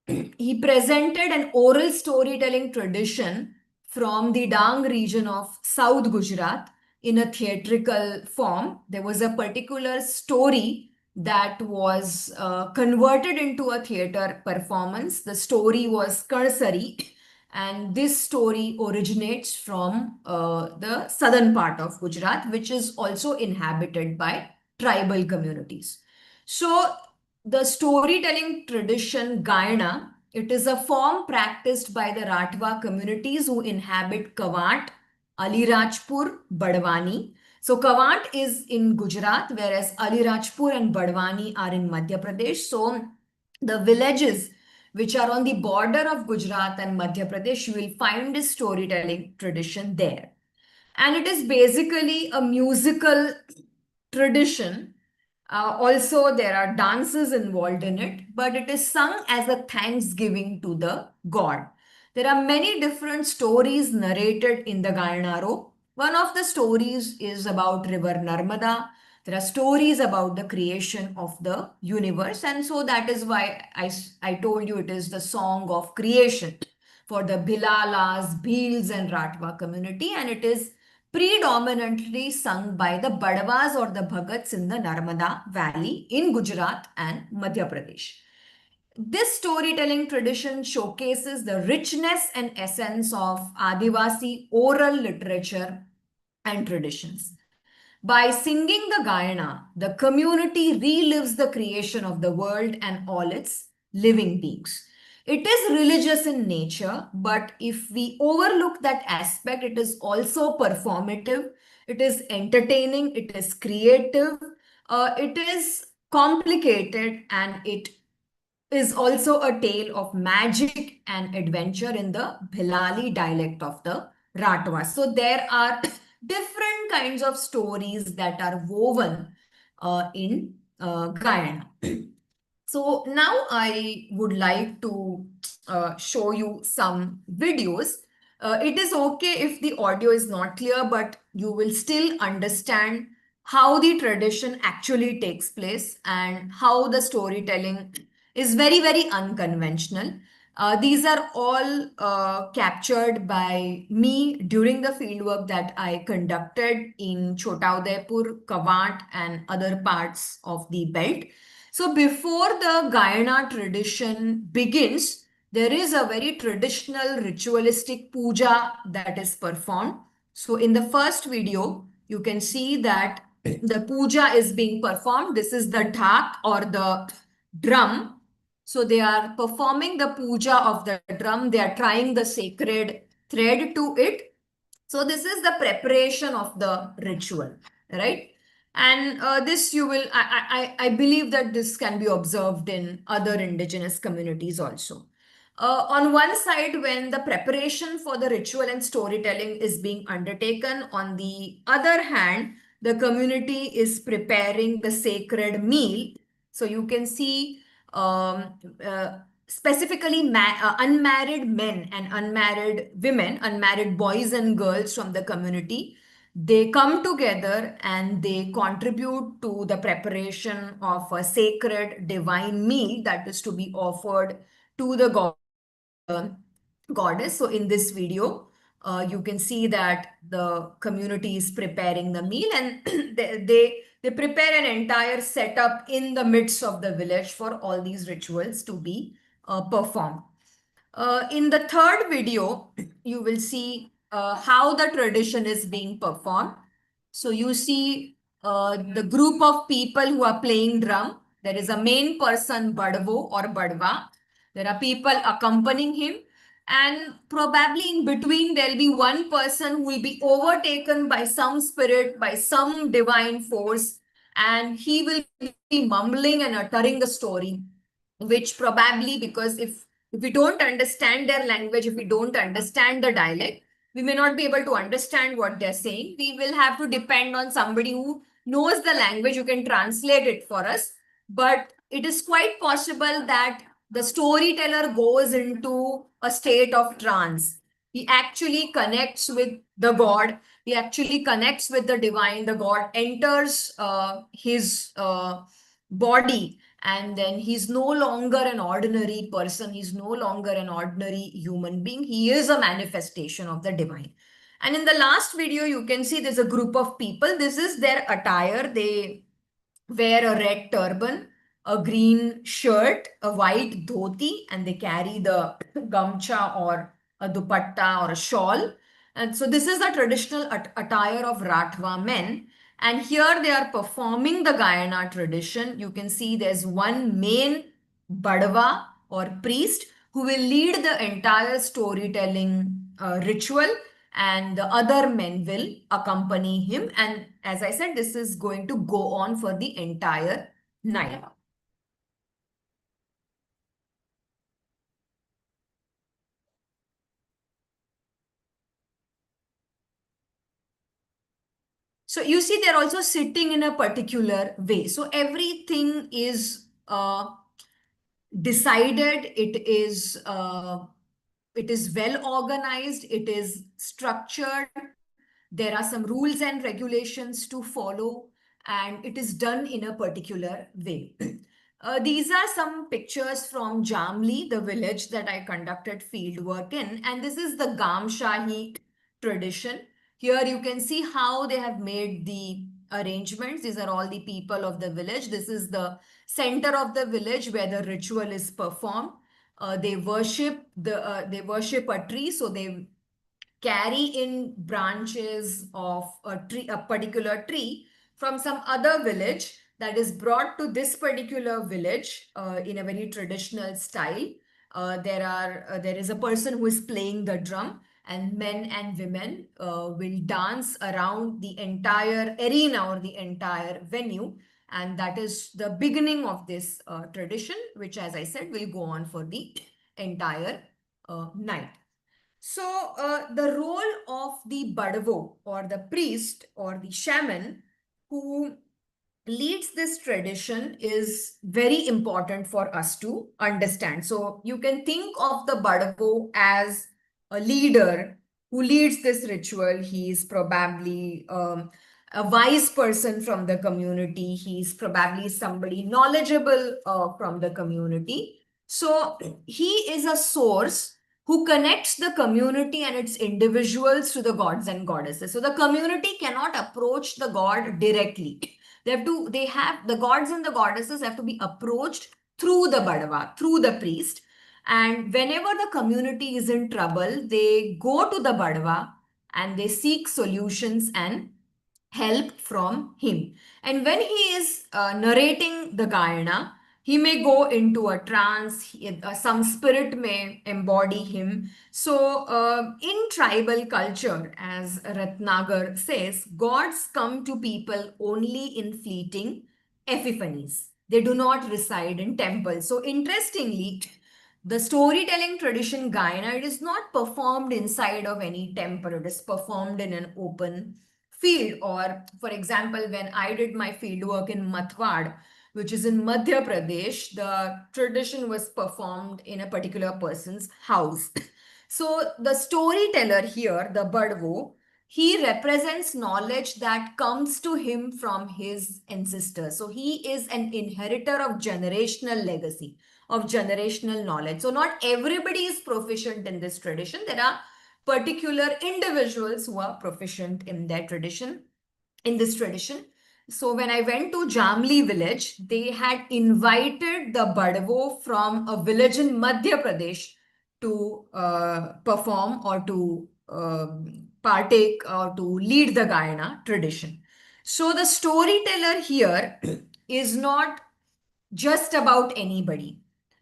he presented an oral storytelling tradition from the Dang region of South Gujarat in a theatrical form. There was a particular story that was converted into a theater performance. The story was Karsari, and this story originates from the southern part of Gujarat, which is also inhabited by tribal communities. So the storytelling tradition Gayana, it is a form practiced by the Rathwa communities who inhabit Kawant, Alirajpur, Badwani. So Kawant is in Gujarat, whereas Alirajpur and Badwani are in Madhya Pradesh. So the villages which are on the border of Gujarat and Madhya Pradesh, you will find this storytelling tradition there. And it is basically a musical tradition. Also, there are dances involved in it, but it is sung as a thanksgiving to the god. There are many different stories narrated in the Gayanaro. One of the stories is about River Narmada. There are stories about the creation of the universe, and so that is why I told you it is the song of creation for the Bilalas, Bhils, and Ratwa community, and it is predominantly sung by the Badwas or the Bhagats in the Narmada Valley in Gujarat and Madhya Pradesh. This storytelling tradition showcases the richness and essence of Adivasi oral literature and traditions. By singing the Gayana, the community relives the creation of the world and all its living beings. It is religious in nature, but if we overlook that aspect, it is also performative, it is entertaining, it is creative, it is complicated, and it is also a tale of magic and adventure in the Bhilali dialect of the Rathwas. So there are different kinds of stories that are woven in Guyana. So now I would like to show you some videos. It is okay if the audio is not clear, but you will still understand how the tradition actually takes place and how the storytelling is very unconventional. These are all captured by me during the fieldwork that I conducted in Chota Udaipur, Kawant, and other parts of the belt. So before the Gayana tradition begins, there is a very traditional ritualistic puja that is performed. So in the first video, you can see that the puja is being performed. This is the dhak or the drum. So they are performing the puja of the drum. They are trying the sacred thread to it. So this is the preparation of the ritual, right? And this you will, I believe that this can be observed in other indigenous communities also. On one side, when the preparation for the ritual and storytelling is being undertaken, on the other hand, the community is preparing the sacred meal. So you can see specifically unmarried men and unmarried women, unmarried boys and girls from the community, they come together and they contribute to the preparation of a sacred divine meal that is to be offered to the goddess. So in this video, you can see that the community is preparing the meal, and they prepare an entire setup in the midst of the village for all these rituals to be performed. In the third video, you will see how the tradition is being performed. So you see the group of people who are playing drum. There is a main person, Badvo or Badva. There are people accompanying him. And probably in between, there'll be one person who will be overtaken by some spirit, by some divine force, and he will be mumbling and uttering the story, which probably, because if If we don't understand their language, if we don't understand the dialect, we may not be able to understand what they're saying. We will have to depend on somebody who knows the language, who can translate it for us. But it is quite possible that the storyteller goes into a state of trance. He actually connects with the God. He actually connects with the divine. The God enters his body, and then he's no longer an ordinary person. He's no longer an ordinary human being. He is a manifestation of the divine. And in the last video, you can see there's a group of people. This is their attire. They wear a red turban, a green shirt, a white dhoti, and they carry the gamcha or a dupatta or a shawl. And so this is the traditional attire of Rathwa men. And here they are performing the Gayana tradition. You can see there's one main Badwa or priest who will lead the entire storytelling ritual, and the other men will accompany him. And as I said, this is going to go on for the entire night. So you see, they're also sitting in a particular way. So everything is decided. It is well organized. It is structured. There are some rules and regulations to follow, and it is done in a particular way. These are some pictures from Jamli, the village that I conducted field work in, and this is the Gamshahi tradition. Here you can see how they have made the arrangements. These are all the people of the village. This is the center of the village where the ritual is performed. They worship a tree, so they carry in branches of a tree, a particular tree from some other village that is brought to this particular village in a very traditional style. There is a person who is playing the drum, and men and women will dance around the entire arena or the entire venue. And that is the beginning of this tradition, which, as I said, will go on for the entire night. So the role of the Badavo or the priest or the shaman who leads this tradition is very important for us to understand. So you can think of the Badavo as a leader who leads this ritual. He is probably a wise person from the community. He is probably somebody knowledgeable from the community. So he is a source who connects the community and its individuals to the gods and goddesses. So the community cannot approach the god directly. The gods and the goddesses have to be approached through the Badava, through the priest. And whenever the community is in trouble, they go to the Badava and they seek solutions and help from him. And when he is narrating the Gayana, he may go into a trance, some spirit may embody him. So, in tribal culture, as Ratnagar says, gods come to people only in fleeting epiphanies. They do not reside in temples. So, interestingly, the storytelling tradition Gayana, it is not performed inside of any temple. It is performed in an open field. Or, for example, when I did my field work in Mathwad, which is in Madhya Pradesh, the tradition was performed in a particular person's house. So the storyteller here, the Badvo, he represents knowledge that comes to him from his ancestors. So he is an inheritor of generational legacy, of generational knowledge. So not everybody is proficient in this tradition. There are particular individuals who are proficient in their tradition, in this tradition. So when I went to Jamli village, they had invited the Badavo from a village in Madhya Pradesh to perform or to partake or to lead the Gayana tradition. So the storyteller here is not just about anybody.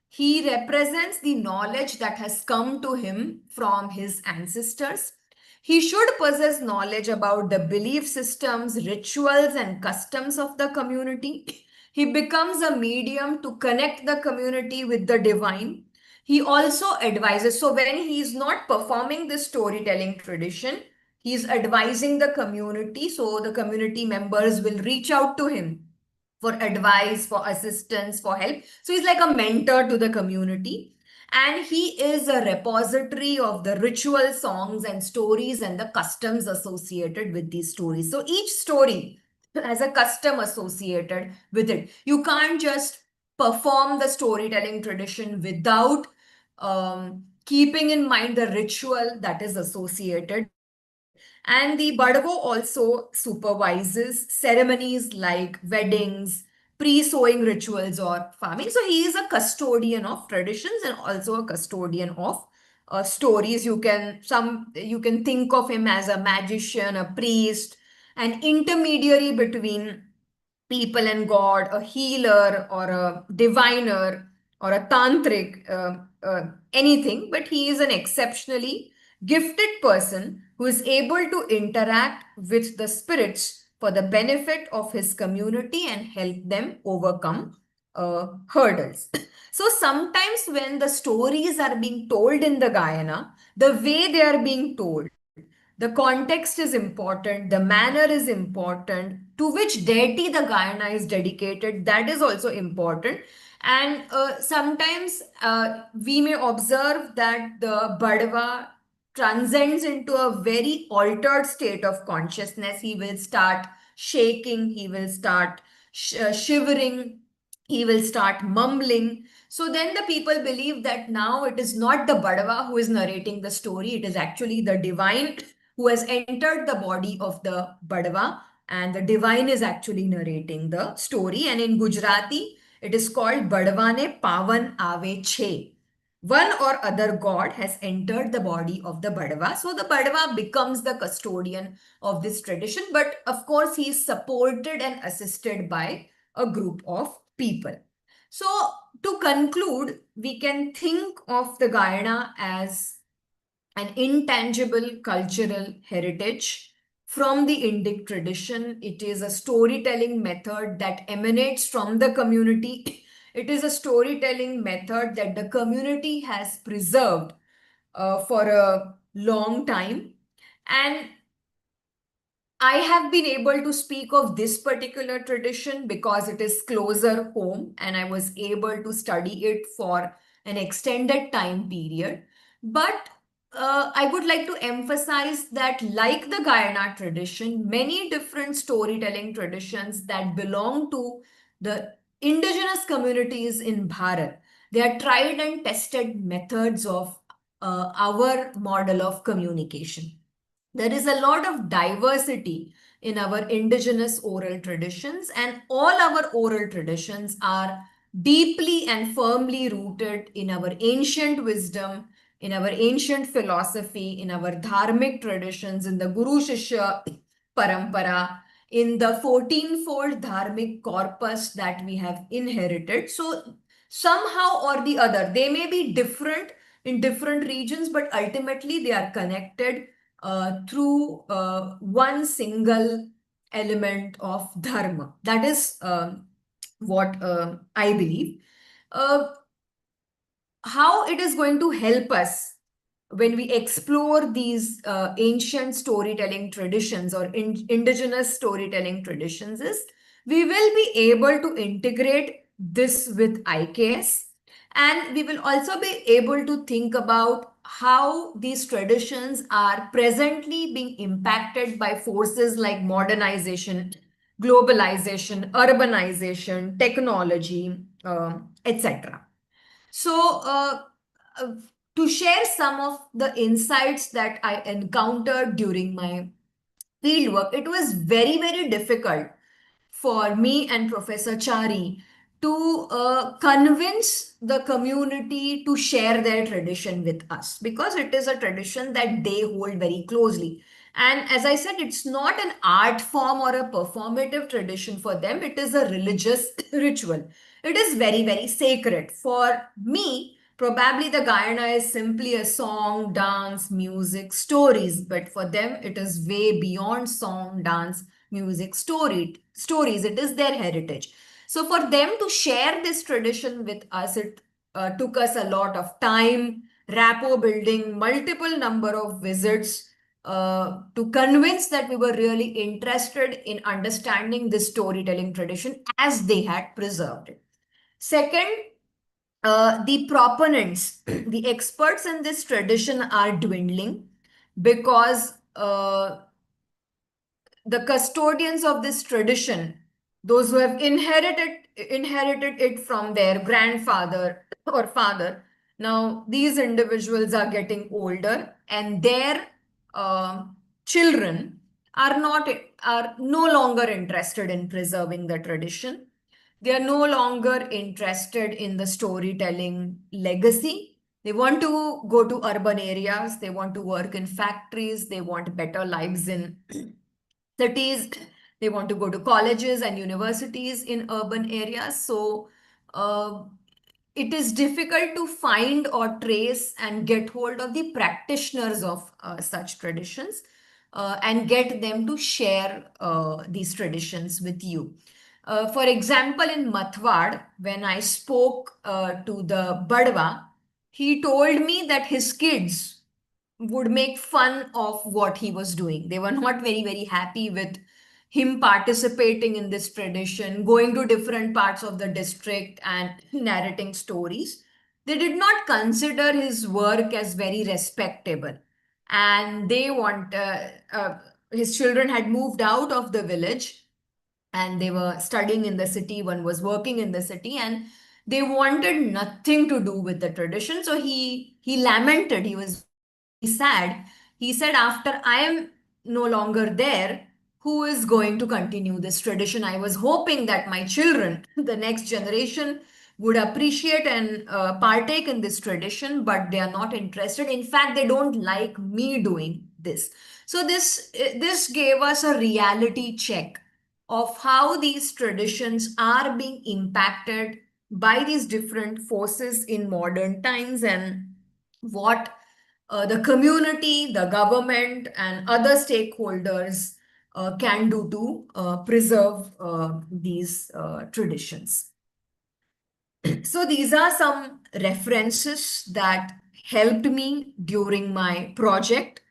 He represents the knowledge that has come to him from his ancestors. He should possess knowledge about the belief systems, rituals, and customs of the community. He becomes a medium to connect the community with the divine. He also advises. So when he's not performing this storytelling tradition, he's advising the community. So the community members will reach out to him for advice, for assistance, for help. So he's like a mentor to the community. And he is a repository of the ritual songs and stories and the customs associated with these stories. So each story has a custom associated with it. You can't just perform the storytelling tradition without keeping in mind the ritual that is associated. And the Badavo also supervises ceremonies like weddings, pre-sowing rituals, or farming. So he is a custodian of traditions and also a custodian of stories. You can think of him as a magician, a priest, an intermediary between people and God, a healer or a diviner or a tantric, anything, but he is an exceptionally gifted person who is able to interact with the spirits for the benefit of his community and help them overcome hurdles. So sometimes when the stories are being told in the Gayana, the way they are being told, the context is important, the manner is important, to which deity the Gayana is dedicated, that is also important. And sometimes we may observe that the Badwa transcends into a very altered state of consciousness. He will start shaking, he will start shivering, he will start mumbling. So then the people believe that now it is not the Badwa who is narrating the story, it is actually the divine who has entered the body of the Badwa, and the divine is actually narrating the story. And in Gujarati, it is called Badwane Pavan Ave Che. One or other god has entered the body of the Badwa. So the Badwa becomes the custodian of this tradition, but of course, he is supported and assisted by a group of people. So, to conclude, we can think of the Gayana as an intangible cultural heritage from the Indic tradition. It is a storytelling method that emanates from the community. It is a storytelling method that the community has preserved for a long time. And I have been able to speak of this particular tradition because it is closer home and I was able to study it for an extended time period. But I would like to emphasize that, like the Gayana tradition, many different storytelling traditions that belong to the indigenous communities in Bharat, they are tried and tested methods of our model of communication. There is a lot of diversity in our indigenous oral traditions, and all our oral traditions are deeply and firmly rooted in our ancient wisdom, in our ancient philosophy, in our dharmic traditions, in the Guru Shishya parampara, in the 14-fold dharmic corpus that we have inherited. So, somehow or the other, they may be different in different regions, but ultimately they are connected through one single element of dharma. That is what I believe. Uh, how it is going to help us when we explore these ancient storytelling traditions or indigenous storytelling traditions is we will be able to integrate this with IKS, and we will also be able to think about how these traditions are presently being impacted by forces like modernization, globalization, urbanization, technology, etc. So, uh, to share some of the insights that I encountered during my fieldwork, it was very, very difficult for me and Professor Chari to convince the community to share their tradition with us because it is a tradition that they hold very closely. And as I said, it's not an art form or a performative tradition for them, it is a religious ritual. It is very, very sacred. For me, probably the Gayana is simply a song, dance, music, stories, but for them, it is way beyond song, dance, music, stories. It is their heritage. So for them to share this tradition with us, it took us a lot of time, rapport building, multiple number of visits to convince that we were really interested in understanding this storytelling tradition as they had preserved it. Second, the proponents, the experts in this tradition are dwindling because the custodians of this tradition, those who have inherited it from their grandfather or father, now these individuals are getting older, and their uh, children are no longer interested in preserving the tradition. They are no longer interested in the storytelling legacy. They want to go to urban areas, they want to work in factories, they want better lives in cities, they want to go to colleges and universities in urban areas. So it is difficult to find or trace and get hold of the practitioners of such traditions and get them to share these traditions with you. For example, in Mathwad, when I spoke to the Badwa, he told me that his kids would make fun of what he was doing. They were not very happy with him participating in this tradition, going to different parts of the district and narrating stories. They did not consider his work as very respectable. And his children had moved out of the village and they were studying in the city. One was working in the city, and they wanted nothing to do with the tradition. So he lamented. He was sad. He said, after I am no longer there, who is going to continue this tradition? I was hoping that my children, the next generation, would appreciate and partake in this tradition, but they are not interested. In fact, they don't like me doing this. So this gave us a reality check of how these traditions are being impacted by these different forces in modern times, and what the community, the government, and other stakeholders can do to preserve these traditions. So these are some references that helped me during my project,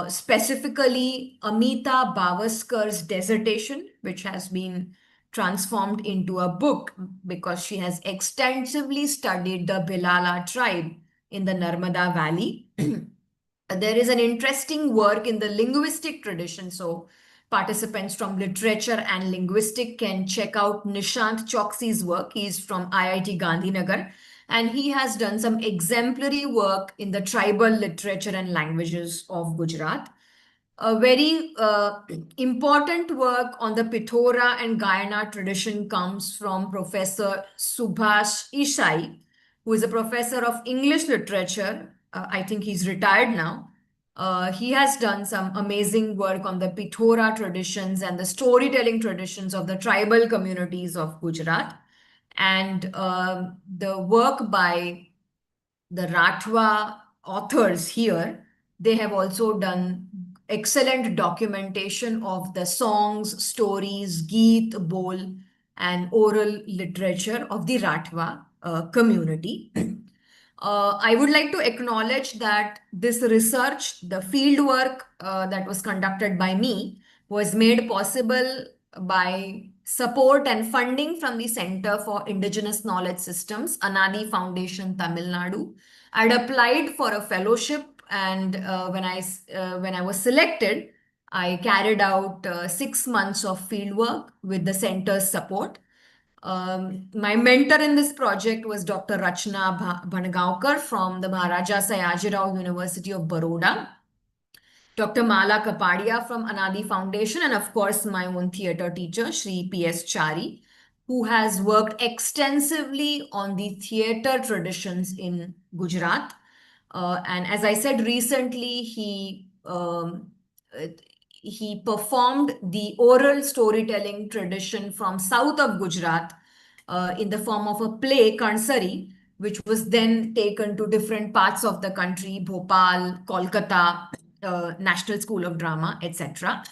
specifically Amita Bhavaskar's dissertation, which has been transformed into a book because she has extensively studied the Bilala tribe in the Narmada Valley. There is an interesting work in the linguistic tradition. So participants from literature and linguistic can check out Nishant Choksi's work. He's from IIT Gandhinagar, and he has done some exemplary work in the tribal literature and languages of Gujarat. A very important work on the Pithora and Gayana tradition comes from Professor Subhash Isai, who is a professor of English literature. I think he's retired now. He has done some amazing work on the Pithora traditions and the storytelling traditions of the tribal communities of Gujarat. And the work by the Rathwa authors here, they have also done excellent documentation of the songs, stories, geet, bol, and oral literature of the Rathwa community. I would like to acknowledge that this research, the field work that was conducted by me, was made possible by support and funding from the Center for Indigenous Knowledge Systems, Anadi Foundation, Tamil Nadu. I'd applied for a fellowship, and when I was selected, I carried out 6 months of field work with the center's support. My mentor in this project was Dr. Rachna Bhanagaonkar from the Maharaja Sayajirao University of Baroda, Dr. Mala Kapadia from Anadi Foundation, and of course, my own theatre teacher, Shri P.S. Chari, who has worked extensively on the theatre traditions in Gujarat. And as I said recently, he performed the oral storytelling tradition from south of Gujarat in the form of a play, Kansari, which was then taken to different parts of the country, Bhopal, Kolkata, National School of Drama, etc.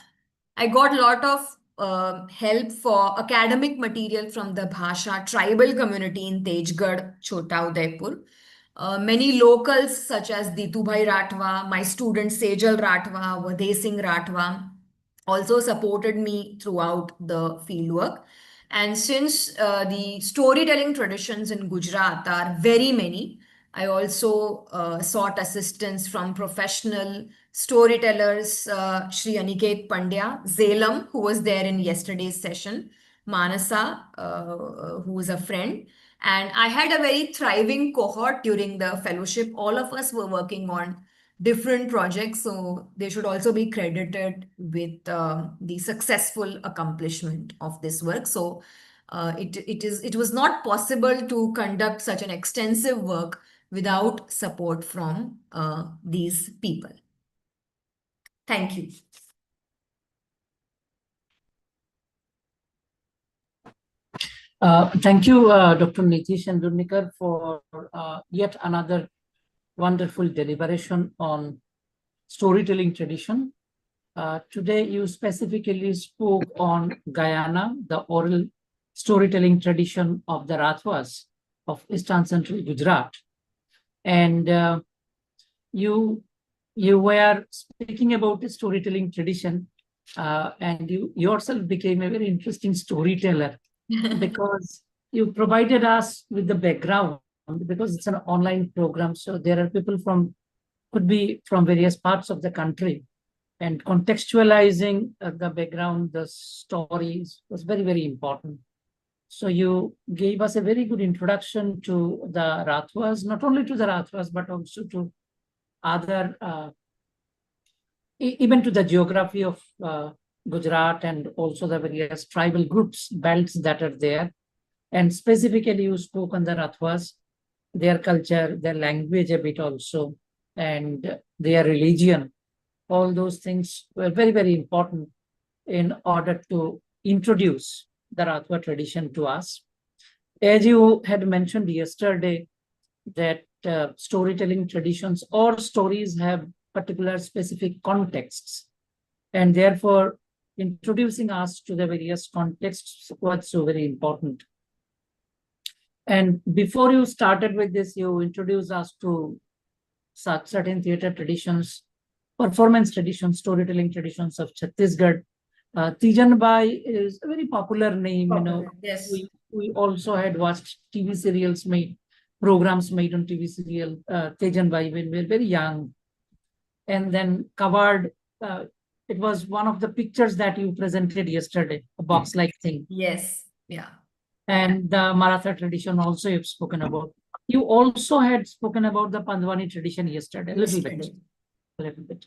I got a lot of help for academic material from the Bhasha tribal community in Tejgarh, Chota Udaipur. Many locals such as Ditubhai Rathwa, my student Sejal Rathwa, Vadhe Singh Rathwa also supported me throughout the fieldwork. And since the storytelling traditions in Gujarat are very many, I also sought assistance from professional storytellers, Shri Aniket Pandya, Zelam, who was there in yesterday's session, Manasa, who is a friend. And I had a very thriving cohort during the fellowship. All of us were working on different projects, so they should also be credited with the successful accomplishment of this work. So it was not possible to conduct such an extensive work without support from these people. Thank you. Thank you, Dr. Nidhi Shendurnikar, for yet another wonderful deliberation on storytelling tradition. Today, you specifically spoke on Gayana, the oral storytelling tradition of the Rathwas of Eastern Central Gujarat. And you were speaking about the storytelling tradition, and you yourself became a very interesting storyteller because you provided us with the background, because it's an online program. So there are people could be from various parts of the country, and contextualizing the background, the stories was very, very important. So you gave us a very good introduction to the Rathwas, not only to the Rathwas, but also to other, even to the geography of Gujarat, and also the various tribal groups, belts that are there. And specifically, you spoke on the Rathwas, their culture, their language a bit also, and their religion. All those things were very, very important in order to introduce the Rathwa tradition to us. As you had mentioned yesterday, that storytelling traditions or stories have particular specific contexts, and therefore introducing us to the various contexts was so very important. And before you started with this, you introduced us to certain theater traditions, performance traditions, storytelling traditions of Chhattisgarh. Tijanbai is a very popular name. Yes. We also had watched TV serials programs made on TV serial Tijanbai when we were very young. And then Kavard, it was one of the pictures that you presented yesterday, a box-like thing. Yes. Yeah. And the Maratha tradition also you've spoken about. You also had spoken about the Pandwani tradition yesterday, a little bit.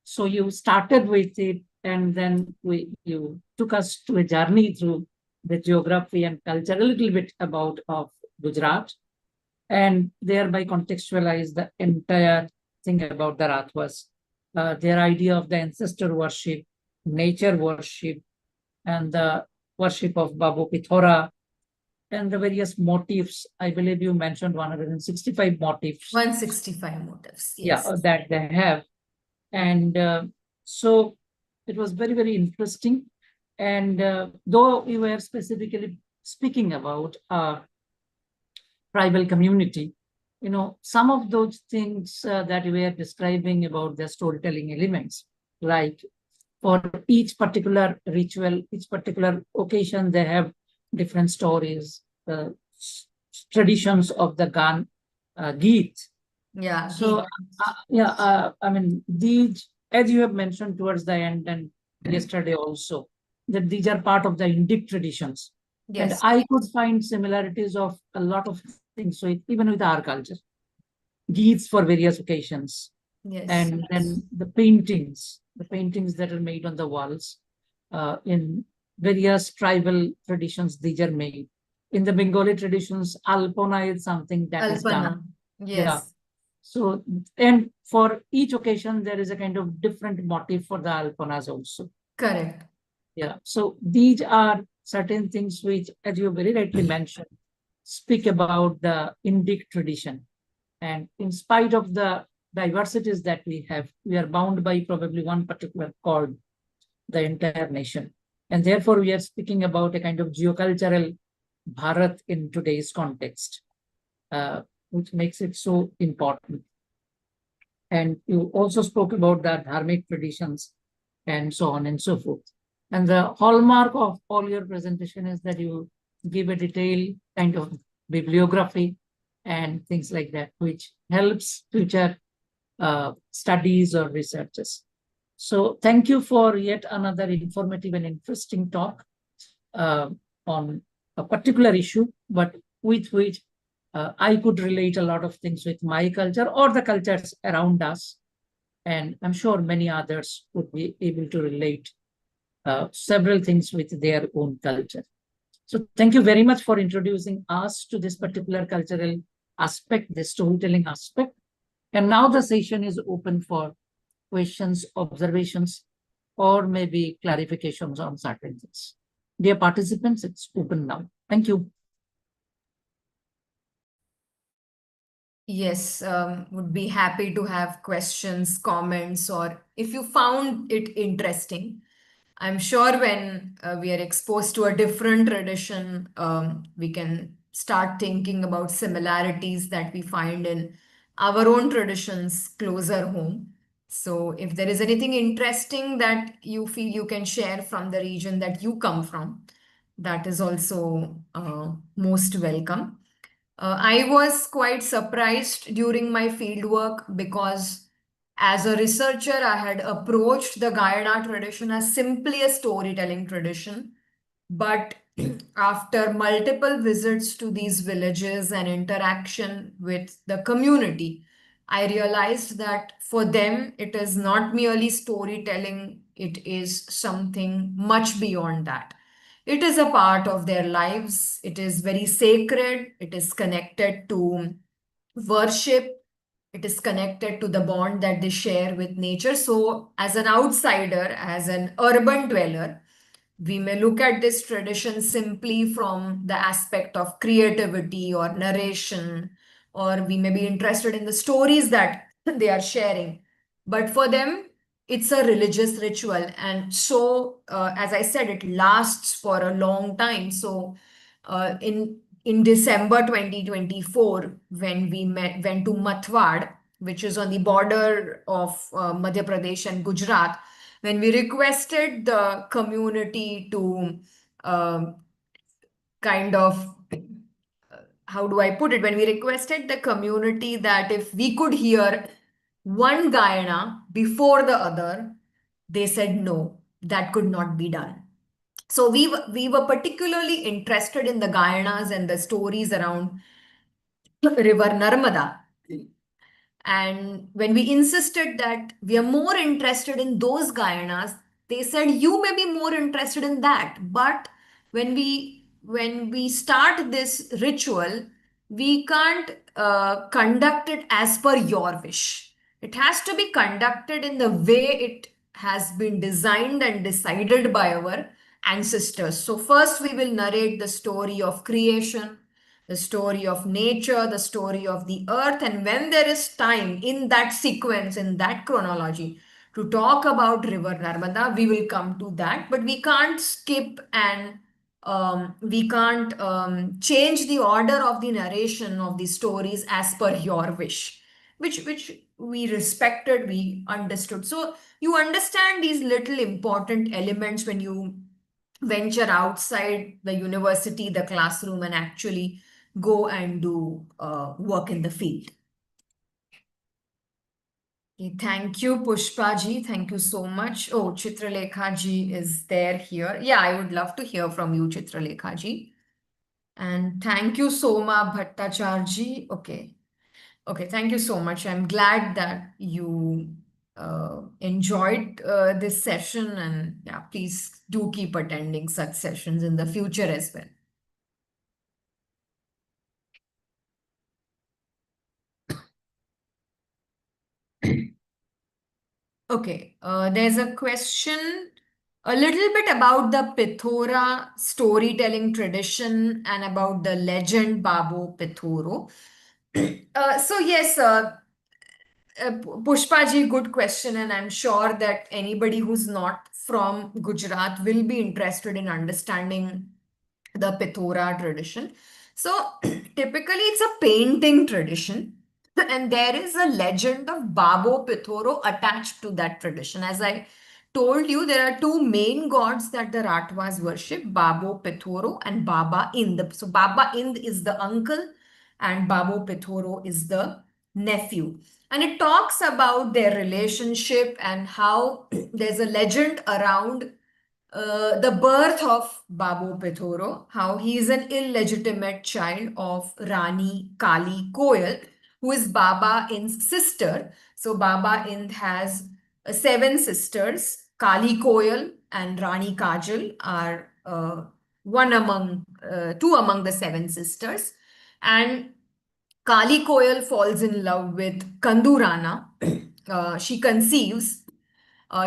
So you started with it, and then you took us to a journey through the geography and culture, a little bit of Gujarat, and thereby contextualize the entire thing about the Rathwas, their idea of the ancestor worship, nature worship, and the worship of Babu Pithora, and the various motifs. I believe you mentioned 165 motifs. 165 motifs. Yes. Yeah, that they have. And so it was very, very interesting. And though we were specifically speaking about tribal community, some of those things that we are describing about the storytelling elements, like for each particular ritual, each particular occasion, they have different stories, traditions of the Gan, Geet. Yeah. So, I mean, these, as you have mentioned towards the end and yesterday also, that these are part of the Indic traditions. Yes. And I could find similarities of a lot of things. So even with our culture, Geets for various occasions. Yes. And then the paintings that are made on the walls in various tribal traditions, these are made. In the Bengali traditions, Alpana is something that is done. Yes. Yeah. So, and for each occasion, there is a kind of different motif for the Alpanas also. Correct. Yeah. So these are certain things which, as you very rightly mentioned, speak about the Indic tradition. And in spite of the diversities that we have, we are bound by probably one particular chord, the entire nation. And therefore, we are speaking about a kind of geocultural Bharat in today's context, which makes it so important. And you also spoke about the dharmic traditions and so on and so forth. And the hallmark of all your presentation is that you give a detailed kind of bibliography and things like that, which helps future studies or researches. So thank you for yet another informative and interesting talk on a particular issue, but with which I could relate a lot of things with my culture or the cultures around us. And I'm sure many others would be able to relate several things with their own culture. So thank you very much for introducing us to this particular cultural aspect, the storytelling aspect. And now the session is open for questions, observations, or maybe clarifications on certain things. Dear participants, it's open now. Thank you. Yes, would be happy to have questions, comments, or if you found it interesting. I'm sure when we are exposed to a different tradition, we can start thinking about similarities that we find in our own traditions closer home. So, if there is anything interesting that you feel you can share from the region that you come from, that is also most welcome. I was quite surprised during my fieldwork because, as a researcher, I had approached the Gayana tradition as simply a storytelling tradition. But after multiple visits to these villages and interaction with the community, I realized that for them, it is not merely storytelling, it is something much beyond that. It is a part of their lives. It is very sacred. It is connected to worship. It is connected to the bond that they share with nature. So, as an outsider, as an urban dweller, we may look at this tradition simply from the aspect of creativity or narration, or we may be interested in the stories that they are sharing. But for them, it's a religious ritual. And so, as I said, it lasts for a long time. So, in December 2024, when we went to Mathwad, which is on the border of Madhya Pradesh and Gujarat, when we requested the community to uh, kind of, how do I put it? When we requested the community that if we could hear one Gayana before the other, they said no, that could not be done. So we were particularly interested in the Gayanas and the stories around River Narmada. And when we insisted that we are more interested in those Gayanas, they said you may be more interested in that. But when we start this ritual, we can't conduct it as per your wish. It has to be conducted in the way it has been designed and decided by our ancestors. So first we will narrate the story of creation, the story of nature, the story of the earth. And when there is time in that sequence, in that chronology, to talk about River Narmada, we will come to that. But we can't skip and we can't change the order of the narration of the stories as per your wish, which we respected, we understood. So you understand these little important elements when you venture outside the university, the classroom, and actually go and do work in the field. Okay, thank you, Pushpa ji. Thank you so much. Oh, Chitralekha ji is there here. Yeah, I would love to hear from you, Chitralekha ji. And thank you, Soma Bhattacharya ji. Okay. Okay, thank you so much. I'm glad that you enjoyed this session, and yeah, please do keep attending such sessions in the future as well. Okay, there's a question a little bit about the Pithora storytelling tradition and about the legend Babo Pithoro. So yes, Pushpaji, good question, and I'm sure that anybody who's not from Gujarat will be interested in understanding the Pithora tradition. So, typically, it's a painting tradition, and there is a legend of Babo Pithoro attached to that tradition. As I told you, there are two main gods that the Rathwas worship, Babo Pithoro and Baba Ind. So, Baba Ind is the uncle, and Babo Pithoro is the nephew. And it talks about their relationship and how there's a legend around the birth of Babu Pithoro, how he is an illegitimate child of Rani Kali Koyal, who is Baba Ind's sister. So Baba Ind has seven sisters. Kali Koyal and Rani Kajal are two among the seven sisters. And Kali Koyal falls in love with Kandurana. She conceives,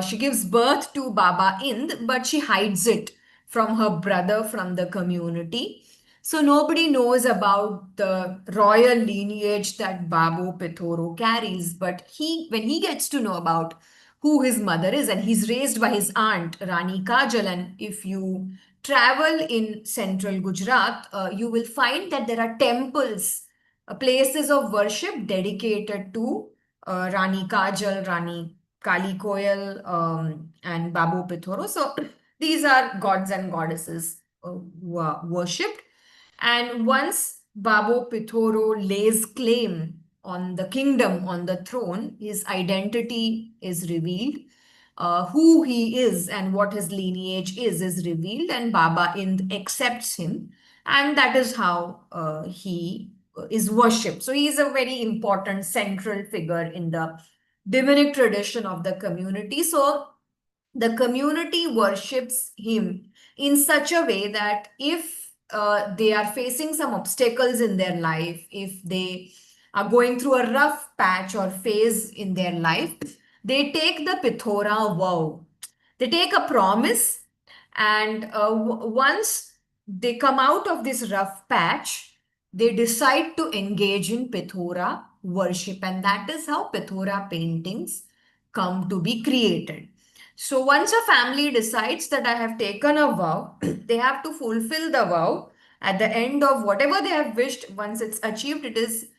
she gives birth to Baba Ind, but she hides it from her brother from the community. So nobody knows about the royal lineage that Babu Pithoro carries. But when he gets to know about who his mother is, and he's raised by his aunt Rani Kajal, and if you travel in central Gujarat, you will find that there are temples, places of worship dedicated to Rani Kajal, Rani Kali Koyal, and Babu Pithoro. So these are gods and goddesses who are worshipped. And once Babu Pithoro lays claim on the kingdom, on the throne, his identity is revealed. Who he is and what his lineage is revealed, and Baba Ind accepts him, and that is how he is worshipped. So he is a very important central figure in the demonic tradition of the community. So the community worships him in such a way that if they are facing some obstacles in their life, if they are going through a rough patch or phase in their life, they take the Pithora vow. They take a promise, and once they come out of this rough patch, they decide to engage in Pithora worship, and that is how Pithora paintings come to be created. So once a family decides that I have taken a vow, they have to fulfill the vow. At the end of whatever they have wished, once it's achieved, it is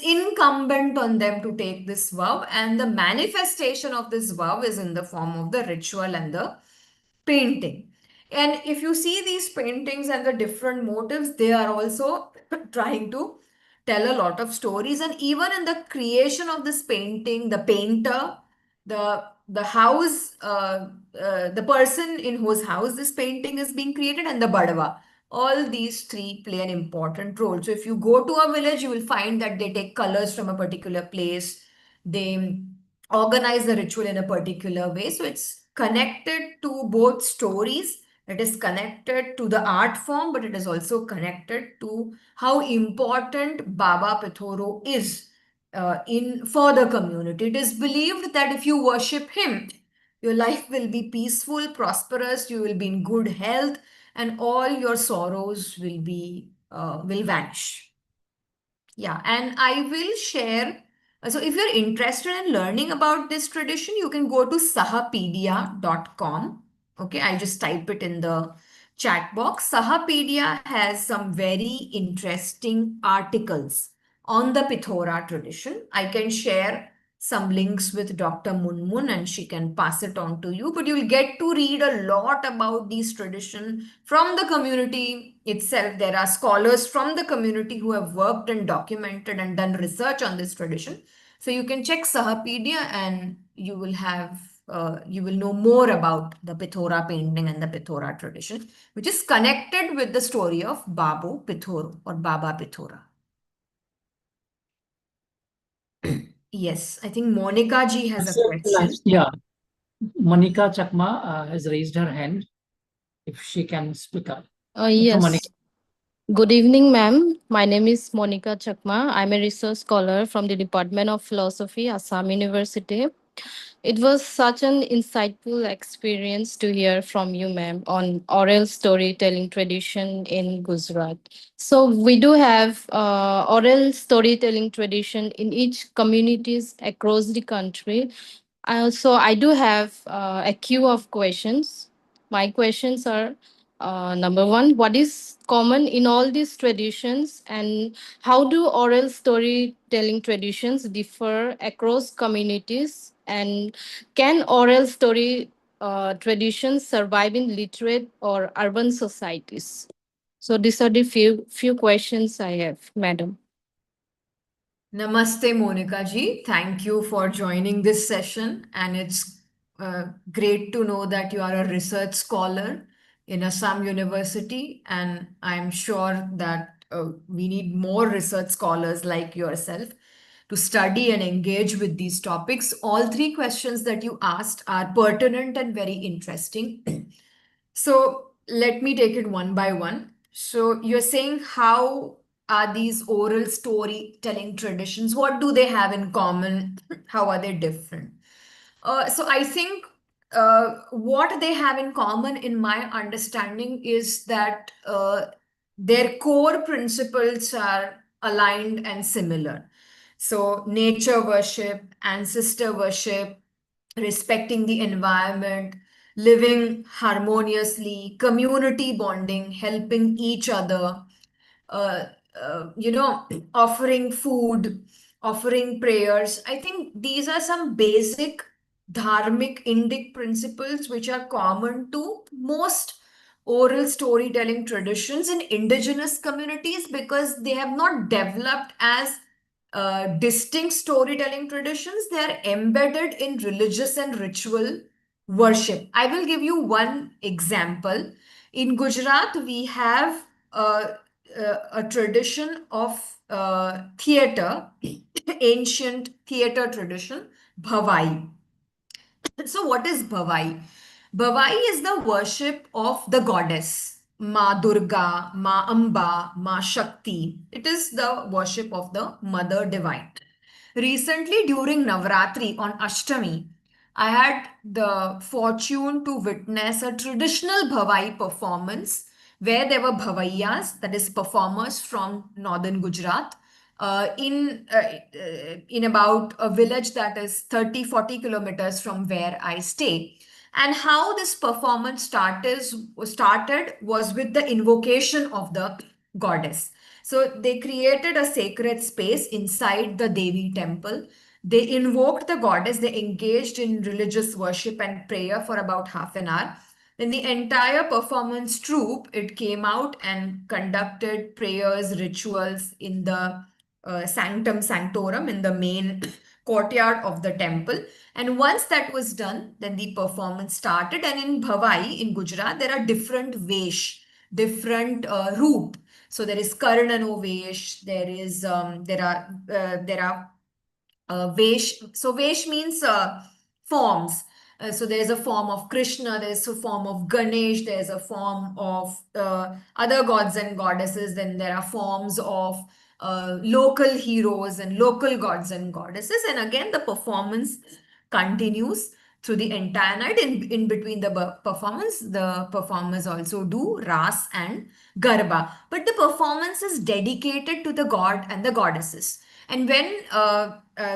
incumbent on them to take this vow, and the manifestation of this vow is in the form of the ritual and the painting. And if you see these paintings and the different motives, they are also trying to tell a lot of stories. And even in the creation of this painting, the painter, the house, the person in whose house this painting is being created, and the badwa, all these three play an important role. So if you go to a village, you will find that they take colors from a particular place, they organize the ritual in a particular way. So it's connected to both stories, it is connected to the art form, but it is also connected to how important Baba Pithoro is for the community. It is believed that if you worship him, your life will be peaceful, prosperous, you will be in good health, and all your sorrows will vanish. Yeah, and I will share. So, if you're interested in learning about this tradition, you can go to sahapedia.com. Okay, I'll just type it in the chat box. Sahapedia has some very interesting articles on the Pithora tradition. I can share some links with Dr. Munmun and she can pass it on to you. But you'll get to read a lot about these tradition from the community itself. There are scholars from the community who have worked and documented and done research on this tradition. So you can check Sahapedia and you will know more about the Pithora painting and the Pithora tradition, which is connected with the story of Babu Pithoro or Baba Pithora. Yes, I think Monica ji has a question. Yeah, Monica Chakma has raised her hand. If she can speak up. Yes. Monica. Good evening, ma'am. My name is Monica Chakma. I'm a research scholar from the Department of Philosophy, Assam University. It was such an insightful experience to hear from you, ma'am, on oral storytelling tradition in Gujarat. So we do have oral storytelling tradition in each communities across the country. I do have a queue of questions. My questions are number one, what is common in all these traditions, and how do oral storytelling traditions differ across communities? And can oral story traditions survive in literate or urban societies? So these are the few questions I have, madam. Namaste, Monica ji. Thank you for joining this session. And it's great to know that you are a research scholar in Assam University. And I'm sure that we need more research scholars like yourself to study and engage with these topics. All three questions that you asked are pertinent and very interesting. So let me take it one by one. So you're saying, how are these oral storytelling traditions? What do they have in common? How are they different? So I think what they have in common, in my understanding, is that their core principles are aligned and similar. So nature worship, ancestor worship, respecting the environment, living harmoniously, community bonding, helping each other, uh, offering food, offering prayers. I think these are some basic dharmic Indic principles which are common to most oral storytelling traditions in indigenous communities, because they have not developed as distinct storytelling traditions. They are embedded in religious and ritual worship. I will give you one example. In Gujarat, we have a tradition of theater, ancient theater tradition, Bhavai. So, what is Bhavai? Bhavai is the worship of the goddess, Ma Durga, Ma Amba, Ma Shakti. It is the worship of the Mother Divine. Recently, during Navratri on Ashtami, I had the fortune to witness a traditional Bhavai performance where there were Bhavaiyas, that is, performers from northern Gujarat, in about a village that is 30-40 kilometers from where I stay. And how this performance started was with the invocation of the goddess. So they created a sacred space inside the Devi temple. They invoked the goddess, they engaged in religious worship and prayer for about half an hour. Then the entire performance troupe, it came out and conducted prayers, rituals in the sanctum sanctorum, in the main courtyard of the temple. And once that was done, then the performance started. And in Bhavai, in Gujarat, there are different vesh, different roop. So there is Karnano vesh, there are Vesh. So Vesh means forms. So there's a form of Krishna, there's a form of Ganesh, there's a form of other gods and goddesses, then there are forms of local heroes and local gods and goddesses. And again, the performance continues through the entire night. In between the performance, the performers also do Ras and Garba. But the performance is dedicated to the god and the goddesses. And when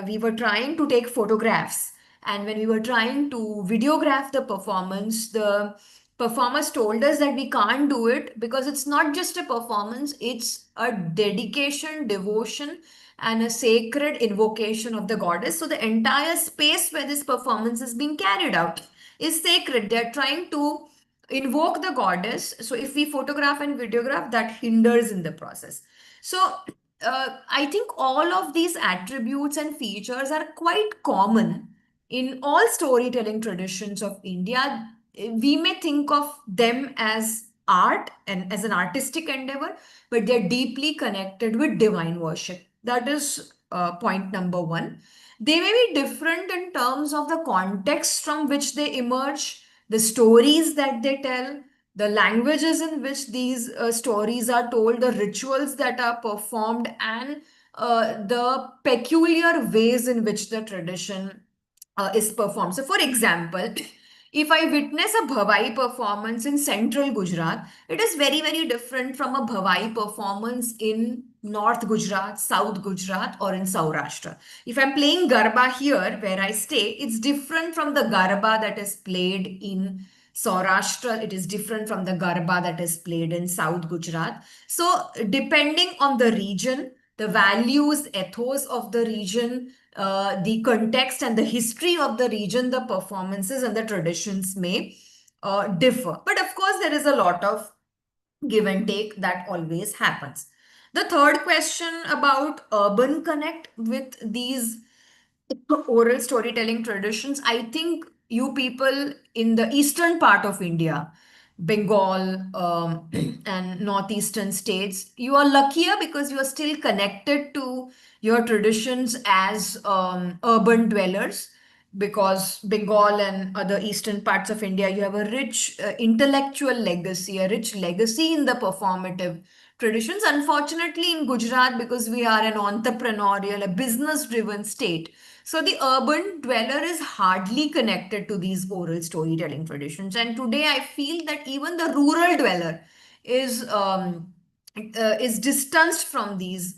we were trying to take photographs and when we were trying to videograph the performance, the performers told us that we can't do it because it's not just a performance, it's a dedication, devotion, and a sacred invocation of the goddess. So the entire space where this performance is being carried out is sacred. They're trying to invoke the goddess. So if we photograph and videograph, that hinders in the process. So I think all of these attributes and features are quite common in all storytelling traditions of India. We may think of them as art and as an artistic endeavor, but they're deeply connected with divine worship. That is point number one. They may be different in terms of the context from which they emerge, the stories that they tell, the languages in which these stories are told, the rituals that are performed, and the peculiar ways in which the tradition is performed. So, for example, if I witness a Bhavai performance in central Gujarat, it is very, very different from a Bhavai performance in North Gujarat, South Gujarat, or in Saurashtra. If I'm playing Garba here, where I stay, it's different from the Garba that is played in Saurashtra. It is different from the Garba that is played in South Gujarat. So, depending on the region, the values, ethos of the region, the context and the history of the region, the performances and the traditions may differ. But of course, there is a lot of give and take that always happens. The third question about urban connect with these oral storytelling traditions, I think you people in the eastern part of India, Bengal, and northeastern states, you are luckier because you are still connected to your traditions as urban dwellers. Because Bengal and other eastern parts of India, you have a rich intellectual legacy, a rich legacy in the performative traditions. Unfortunately, in Gujarat, because we are an entrepreneurial, a business-driven state, so the urban dweller is hardly connected to these oral storytelling traditions. And today I feel that even the rural dweller is distanced from these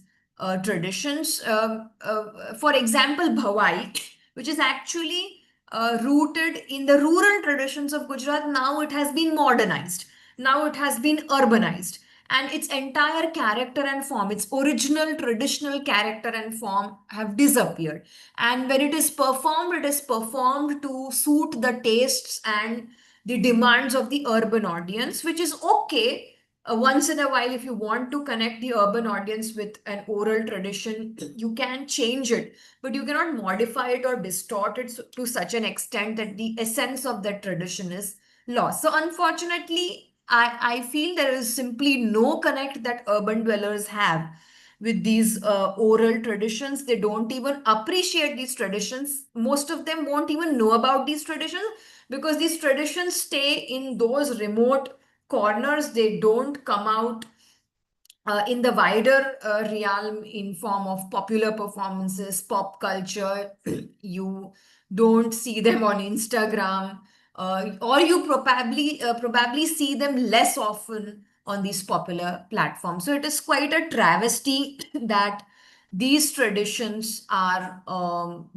traditions. For example, Bhawai, which is actually rooted in the rural traditions of Gujarat, now it has been modernized. Now it has been urbanized. And its entire character and form, its original traditional character and form have disappeared. And when it is performed to suit the tastes and the demands of the urban audience, which is okay. Once in a while, if you want to connect the urban audience with an oral tradition, you can change it, but you cannot modify it or distort it to such an extent that the essence of that tradition is lost. So, unfortunately, I feel there is simply no connect that urban dwellers have with these oral traditions. They don't even appreciate these traditions. Most of them won't even know about these traditions because these traditions stay in those remote corners. They don't come out in the wider realm in form of popular performances, pop culture. You don't see them on Instagram, or you probably see them less often on these popular platforms. So it is quite a travesty that these traditions are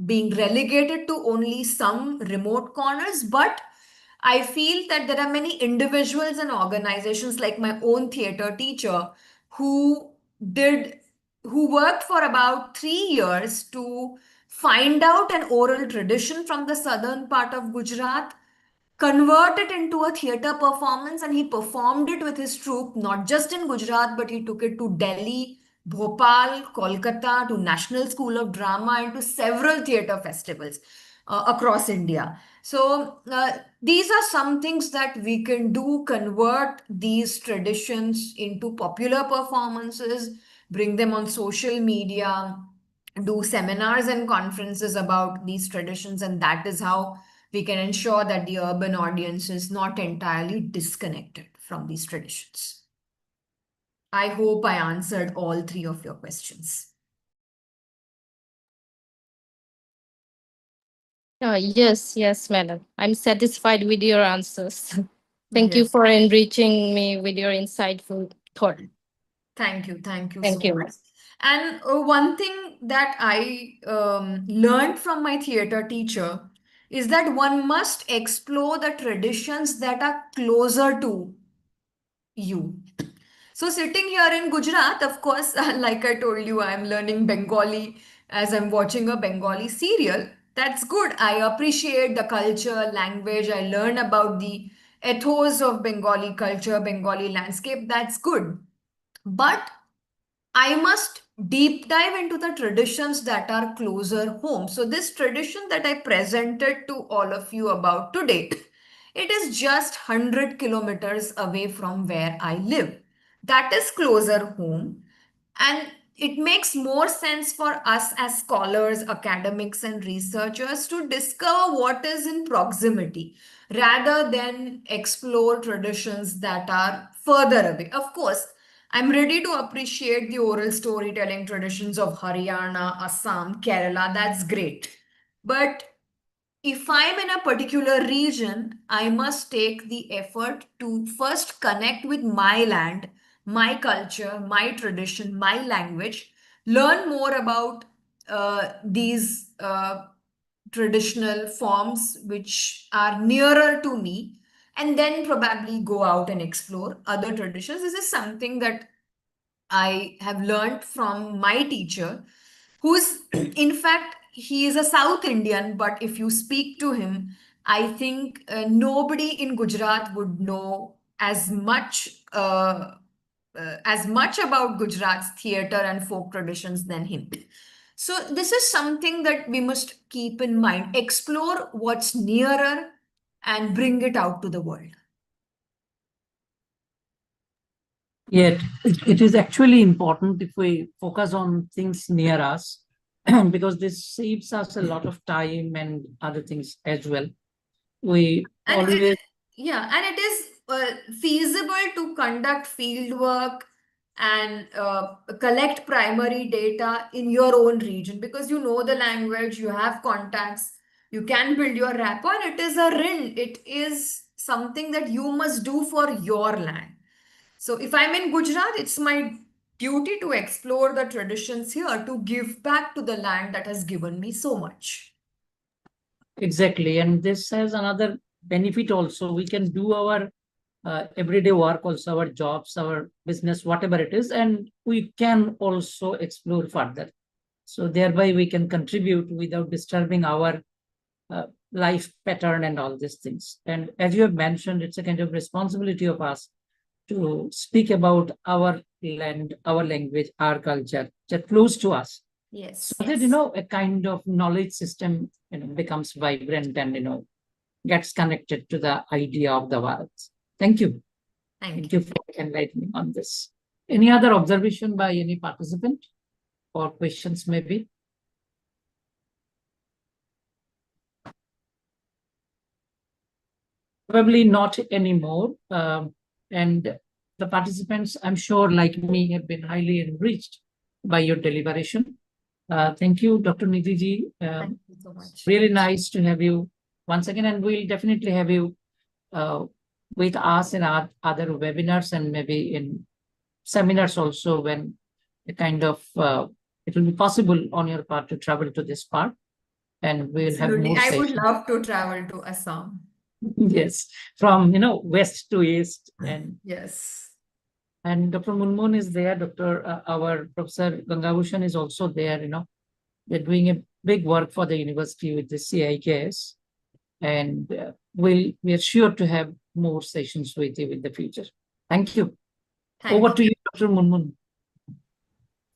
being relegated to only some remote corners. But I feel that there are many individuals and organizations like my own theater teacher who did who worked for about 3 years to find out an oral tradition from the southern part of Gujarat, convert it into a theater performance, and he performed it with his troupe, not just in Gujarat, but he took it to Delhi, Bhopal, Kolkata, to National School of Drama, and to several theater festivals across India. So, these are some things that we can do, convert these traditions into popular performances, bring them on social media, do seminars and conferences about these traditions, and that is how we can ensure that the urban audience is not entirely disconnected from these traditions. I hope I answered all three of your questions. Yes, madam. I'm satisfied with your answers. Thank you Yes. for enriching me with your insightful thought. Thank you. Thank you Thank so you. much. And one thing that I learned from my theater teacher is that one must explore the traditions that are closer to you. So, sitting here in Gujarat, of course, like I told you, I'm learning Bengali as I'm watching a Bengali serial. That's good. I appreciate the culture, language. I learn about the ethos of Bengali culture, Bengali landscape. That's good. But I must deep dive into the traditions that are closer home. So, this tradition that I presented to all of you about today, it is just 100 kilometers away from where I live. That is closer home. And it makes more sense for us as scholars, academics, and researchers to discover what is in proximity rather than explore traditions that are further away. Of course, I'm ready to appreciate the oral storytelling traditions of Haryana, Assam, Kerala. That's great. But if I'm in a particular region, I must take the effort to first connect with my land, my culture, my tradition, my language, learn more about these traditional forms which are nearer to me, and then probably go out and explore other traditions. This is something that I have learned from my teacher, who's, in fact, he is a South Indian, but if you speak to him, I think nobody in Gujarat would know as much about Gujarat's theater and folk traditions than him. So this is something that we must keep in mind. Explore what's nearer and bring it out to the world. Yet it is actually important if we focus on things near us, because this saves us a lot of time and other things as well. We And always, it is feasible to conduct field work and collect primary data in your own region, because you know the language, you have contacts, you can build your rapport, and it is a rin. It is something that you must do for your land. So if I'm in Gujarat, it's my duty to explore the traditions here, to give back to the land that has given me so much. exactly, and this has another benefit also. We can do our everyday work, also our jobs, our business, whatever it is, and we can also explore further. So thereby we can contribute without disturbing our life pattern and all these things. And as you have mentioned, it's a kind of responsibility of us to speak about our land, our language, our culture, that close to us. Yes. So that, a kind of knowledge system, becomes vibrant and, gets connected to the idea of the world. Thank you. Thank you for enlightening on this. Any other observation by any participant or questions maybe? Probably not anymore. And the participants, I'm sure, like me, have been highly enriched by your deliberation. Thank you, Dr. Nidhi ji. Thank you so much. Really nice to have you once again, and we'll definitely have you with us in our other webinars and maybe in seminars also, when the kind of it will be possible on your part to travel to this part, and we'll have Absolutely. more I would sessions. love to travel to Assam. Yes, from west to east, and Yes. and Dr. Munmun is there. Our Professor Gangabhushan is also there. They're doing a big work for the university with the CIKS, and we are sure to have more sessions with you in the future. Thank you. Over to you, Dr. Munmun.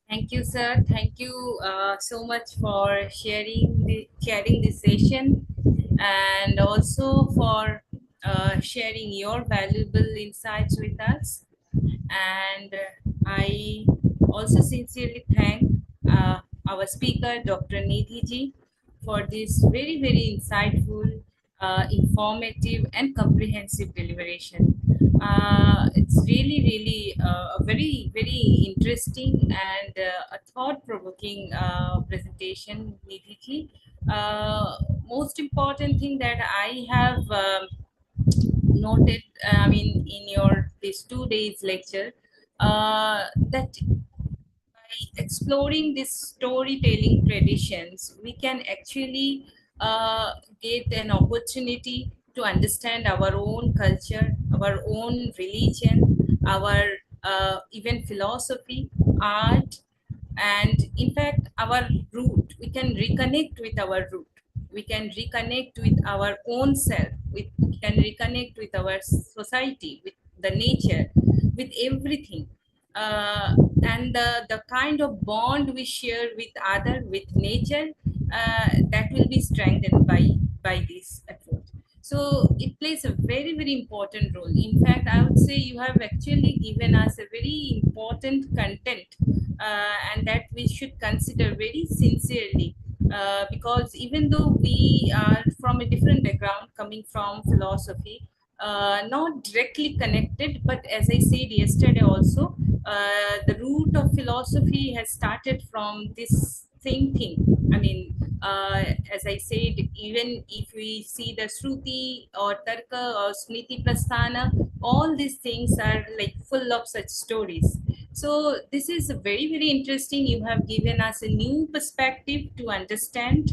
Thank you, sir. Thank you so much for sharing this session, and also for sharing your valuable insights with us. And I also sincerely thank our speaker, Dr. Nidhi ji, for this very, very insightful, informative, and comprehensive deliberation. It's really, really a very, very interesting and a thought-provoking presentation, Nidhi ji. Most important thing that I have noted, in your this 2 days lecture, that by exploring these storytelling traditions, we can actually get an opportunity to understand our own culture, our own religion, our even philosophy, art, and in fact, our root. We can reconnect with our root. We can reconnect with our own self. We can reconnect with our society, with the nature, with everything. And the kind of bond we share with other, with nature, that will be strengthened by this approach. So it plays a very, very important role. In fact, I would say you have actually given us a very important content, and that we should consider very sincerely, because even though we are from a different background, coming from philosophy, not directly connected, but as I said yesterday also, the root of philosophy has started from this same thing. As I said, even if we see the Shruti or Tarka or Smriti Prasthana, all these things are like full of such stories. So this is very, very interesting. You have given us a new perspective to understand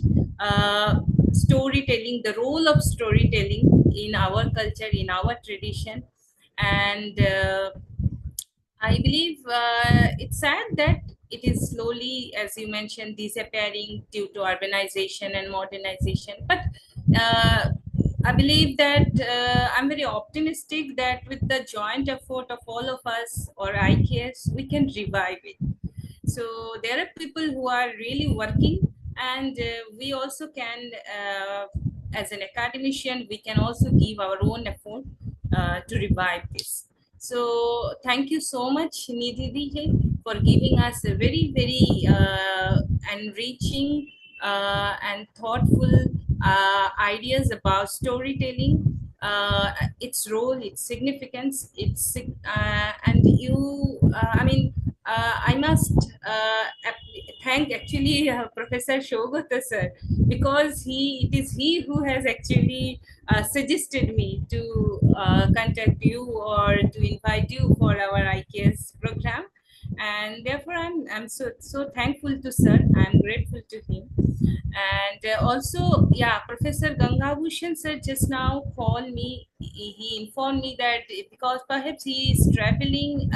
storytelling, the role of storytelling in our culture, in our tradition. And I believe it's sad that it is slowly, as you mentioned, disappearing due to urbanization and modernization. But uh, I believe that I'm very optimistic that with the joint effort of all of us or IKS, we can revive it. So there are people who are really working, and we also can, as an academician, we can also give our own effort to revive this. So thank you so much, Nidhi, for giving us a very, very enriching and thoughtful ideas about storytelling, its role, its significance, and you, I mean, I must thank actually Professor Saugata sir, because it is he who has actually suggested me to contact you or to invite you for our IKS program, and therefore I'm so thankful to sir. I'm grateful to him. And also, yeah, Professor Gangabhushan sir just now called me. He informed me that because perhaps he is traveling,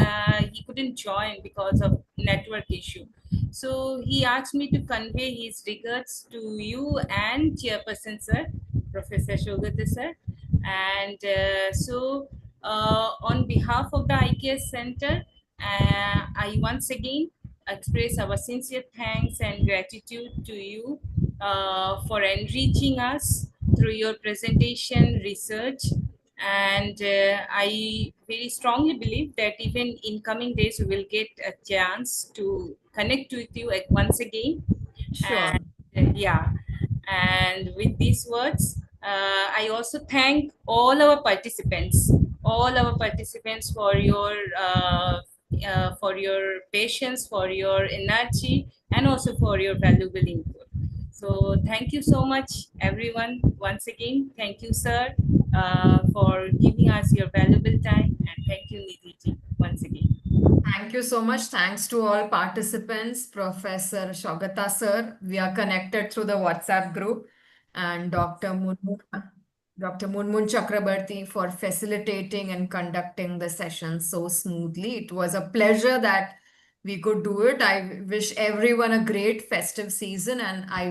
he couldn't join because of network issue. So he asked me to convey his regards to you and Chairperson sir, Professor Saugata sir. And on behalf of the IKS Center, I once again express our sincere thanks and gratitude to you for enriching us through your presentation, research, and I very strongly believe that even in coming days we will get a chance to connect with you once again. Sure. And yeah, and with these words, I also thank all our participants for your patience, for your energy, and also for your valuable input. So thank you so much, everyone. Once again, thank you, sir, for giving us your valuable time, and thank you, Nidhi, once again. Thank you so much. Thanks to all participants, Professor Saugata sir. We are connected through the WhatsApp group, and Dr. Munmun Chakrabarti for facilitating and conducting the session so smoothly. It was a pleasure that we could do it. I wish everyone a great festive season, and I